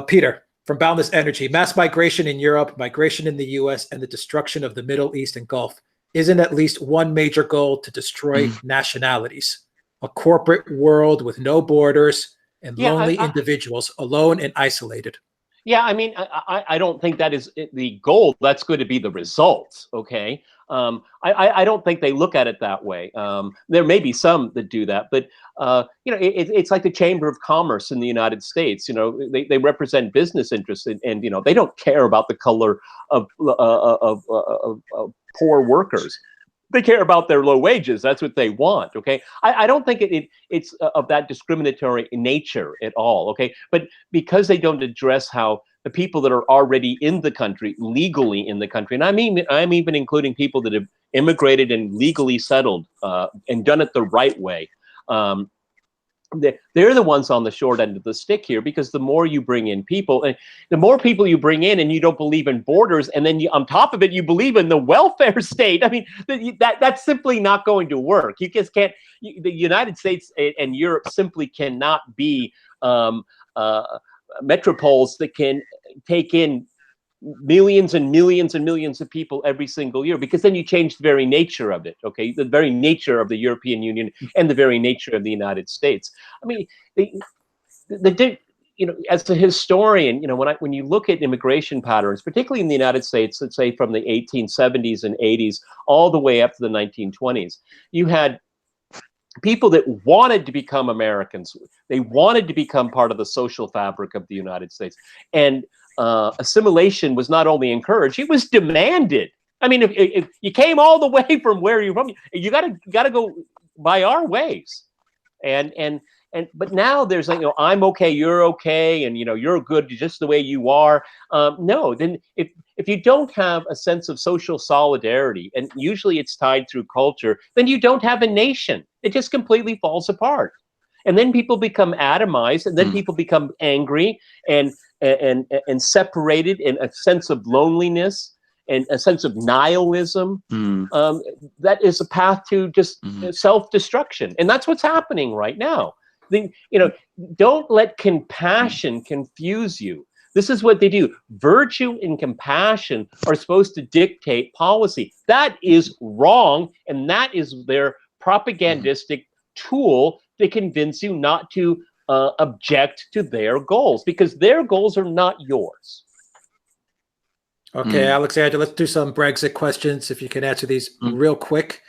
[SPEAKER 1] Peter, from Boundless Energy, mass migration in Europe, migration in the US, and the destruction of the Middle East and Gulf isn't at least one major goal to destroy nationalities, a corporate world with no borders and lonely individuals, alone and isolated.
[SPEAKER 2] Yeah, I mean, I don't think that is the goal. That's going to be the result, okay? I don't think they look at it that way. There may be some that do that, but you know, it's like the Chamber of Commerce in the United States. You know, they represent business interests, and you know, they don't care about the color of poor workers. They care about their low wages. That's what they want. Okay, I don't think it's of that discriminatory nature at all. Okay, but because they don't address how the people that are already in the country, legally in the country, and I'm even including people that have immigrated and legally settled and done it the right way. they're the ones on the short end of the stick here, because the more you bring in people, and the more people you bring in, and you don't believe in borders, and then on top of it, you believe in the welfare state. I mean, that's simply not going to work. You just can't. The United States and Europe simply cannot be metropoles that can take in millions and millions and millions of people every single year, because then you change the very nature of it. Okay, the very nature of the European Union and the very nature of the United States. I mean, as a historian, when you look at immigration patterns, particularly in the United States, let's say from the 1870s and 80s all the way up to the 1920s, you had people that wanted to become Americans. They wanted to become part of the social fabric of the United States, and assimilation was not only encouraged, it was demanded. I mean, if you came all the way from where you're from, you gotta go by our ways. But now there's like, I'm okay, you're okay, and you're good just the way you are. No, then if you don't have a sense of social solidarity, and usually it's tied through culture, then you don't have a nation. It just completely falls apart. And then people become atomized, and then people become angry and separated, in a sense of loneliness and a sense of nihilism. That is a path to just self-destruction, and that's what's happening right now. Don't let compassion confuse you. This is what they do. Virtue and compassion are supposed to dictate policy. That is wrong, and that is their propagandistic tool to convince you not to object to their goals, because their goals are not yours.
[SPEAKER 1] Okay, Alexander, let's do some Brexit questions, if you can answer these real quick.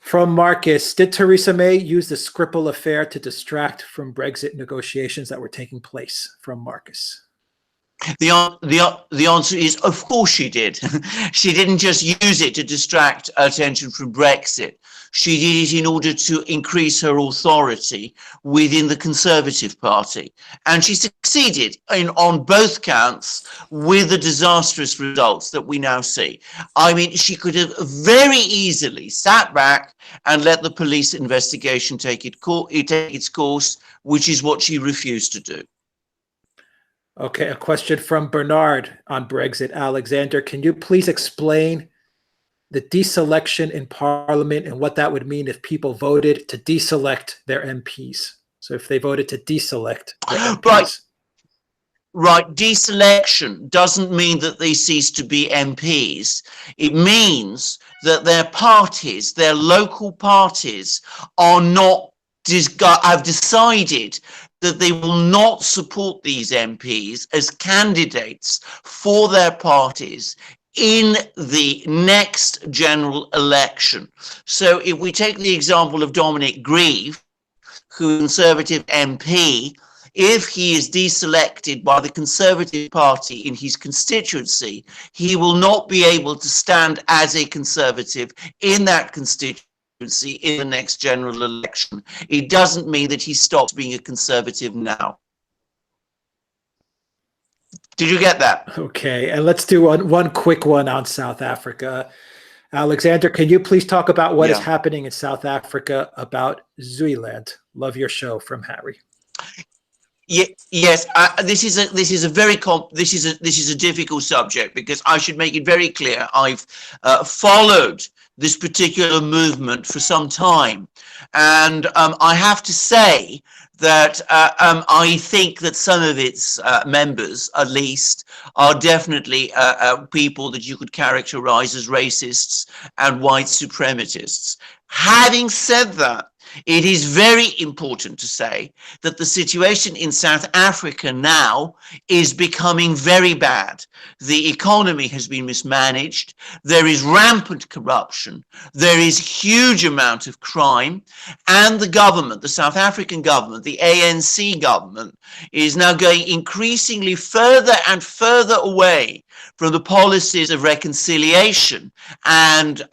[SPEAKER 1] From Marcus, did Theresa May use the Skripal affair to distract from Brexit negotiations that were taking place? From Marcus.
[SPEAKER 3] The answer is, of course she did. She didn't just use it to distract attention from Brexit. She did it in order to increase her authority within the Conservative Party. And she succeeded on both counts with the disastrous results that we now see. I mean, she could have very easily sat back and let the police investigation take its course, which is what she refused to do.
[SPEAKER 1] Okay, a question from Bernard on Brexit. Alexander, can you please explain the deselection in Parliament and what that would mean if people voted to deselect their MPs? So if they voted to deselect their MPs.
[SPEAKER 3] Right. Deselection doesn't mean that they cease to be MPs. It means that their parties, their local parties, have decided that they will not support these MPs as candidates for their parties in the next general election. So if we take the example of Dominic Grieve, who is a Conservative MP, if he is deselected by the Conservative Party in his constituency, he will not be able to stand as a Conservative in that constituency in the next general election. It doesn't mean that he stops being a Conservative now. Did you get that?
[SPEAKER 1] Okay, and let's do one quick one on South Africa. Alexander, can you please talk about what is happening in South Africa about Zululand? Love your show. From Harry.
[SPEAKER 3] Yes, this is a difficult subject, because I should make it very clear I've followed this particular movement for some time, and I have to say that I think that some of its members, at least, are definitely people that you could characterize as racists and white supremacists. Having said that, it is very important to say that the situation in South Africa now is becoming very bad. The economy has been mismanaged. There is rampant corruption. There is huge amount of crime. And the government, the South African government, the ANC government, is now going increasingly further and further away from the policies of reconciliation and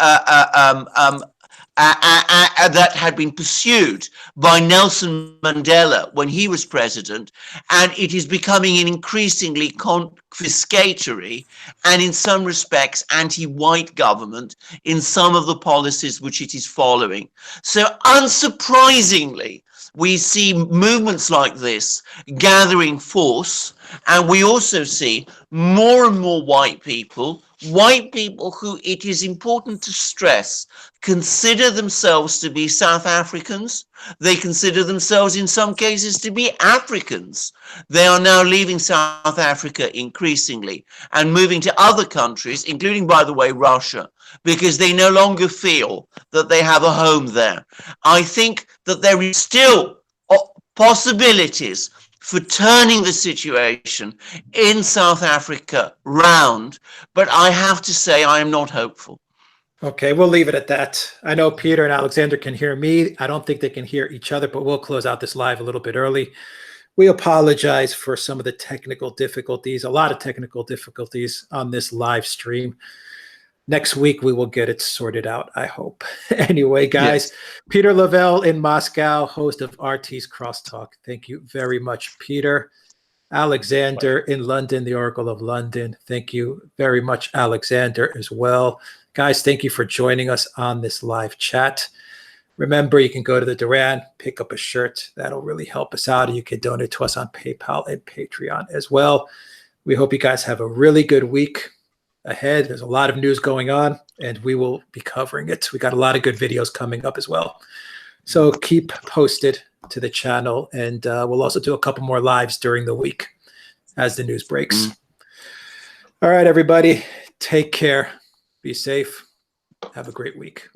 [SPEAKER 3] that had been pursued by Nelson Mandela when he was president, and it is becoming an increasingly confiscatory and in some respects anti-white government in some of the policies which it is following. So unsurprisingly, we see movements like this gathering force, and we also see more and more white people who, it is important to stress, consider themselves to be South Africans. They consider themselves in some cases to be Africans. They are now leaving South Africa increasingly and moving to other countries, including, by the way, Russia, because they no longer feel that they have a home there. I think that there is still possibilities for turning the situation in South Africa round, but I have to say I am not hopeful.
[SPEAKER 1] Okay, we'll leave it at that. I know Peter and Alexander can hear me. I don't think they can hear each other, but we'll close out this live a little bit early. We apologize for some of the technical difficulties, a lot of technical difficulties on this live stream. Next week, we will get it sorted out, I hope. Anyway, guys, yes. Peter Lavelle in Moscow, host of RT's Crosstalk. Thank you very much, Peter. Alexander in London, the Oracle of London. Thank you very much, Alexander, as well. Guys, thank you for joining us on this live chat. Remember, you can go to the Duran, pick up a shirt. That'll really help us out. You can donate to us on PayPal and Patreon as well. We hope you guys have a really good week ahead. There's a lot of news going on, and we will be covering it. We got a lot of good videos coming up as well. So keep posted to the channel, and we'll also do a couple more lives during the week as the news breaks. All right, everybody, take care. Be safe. Have a great week.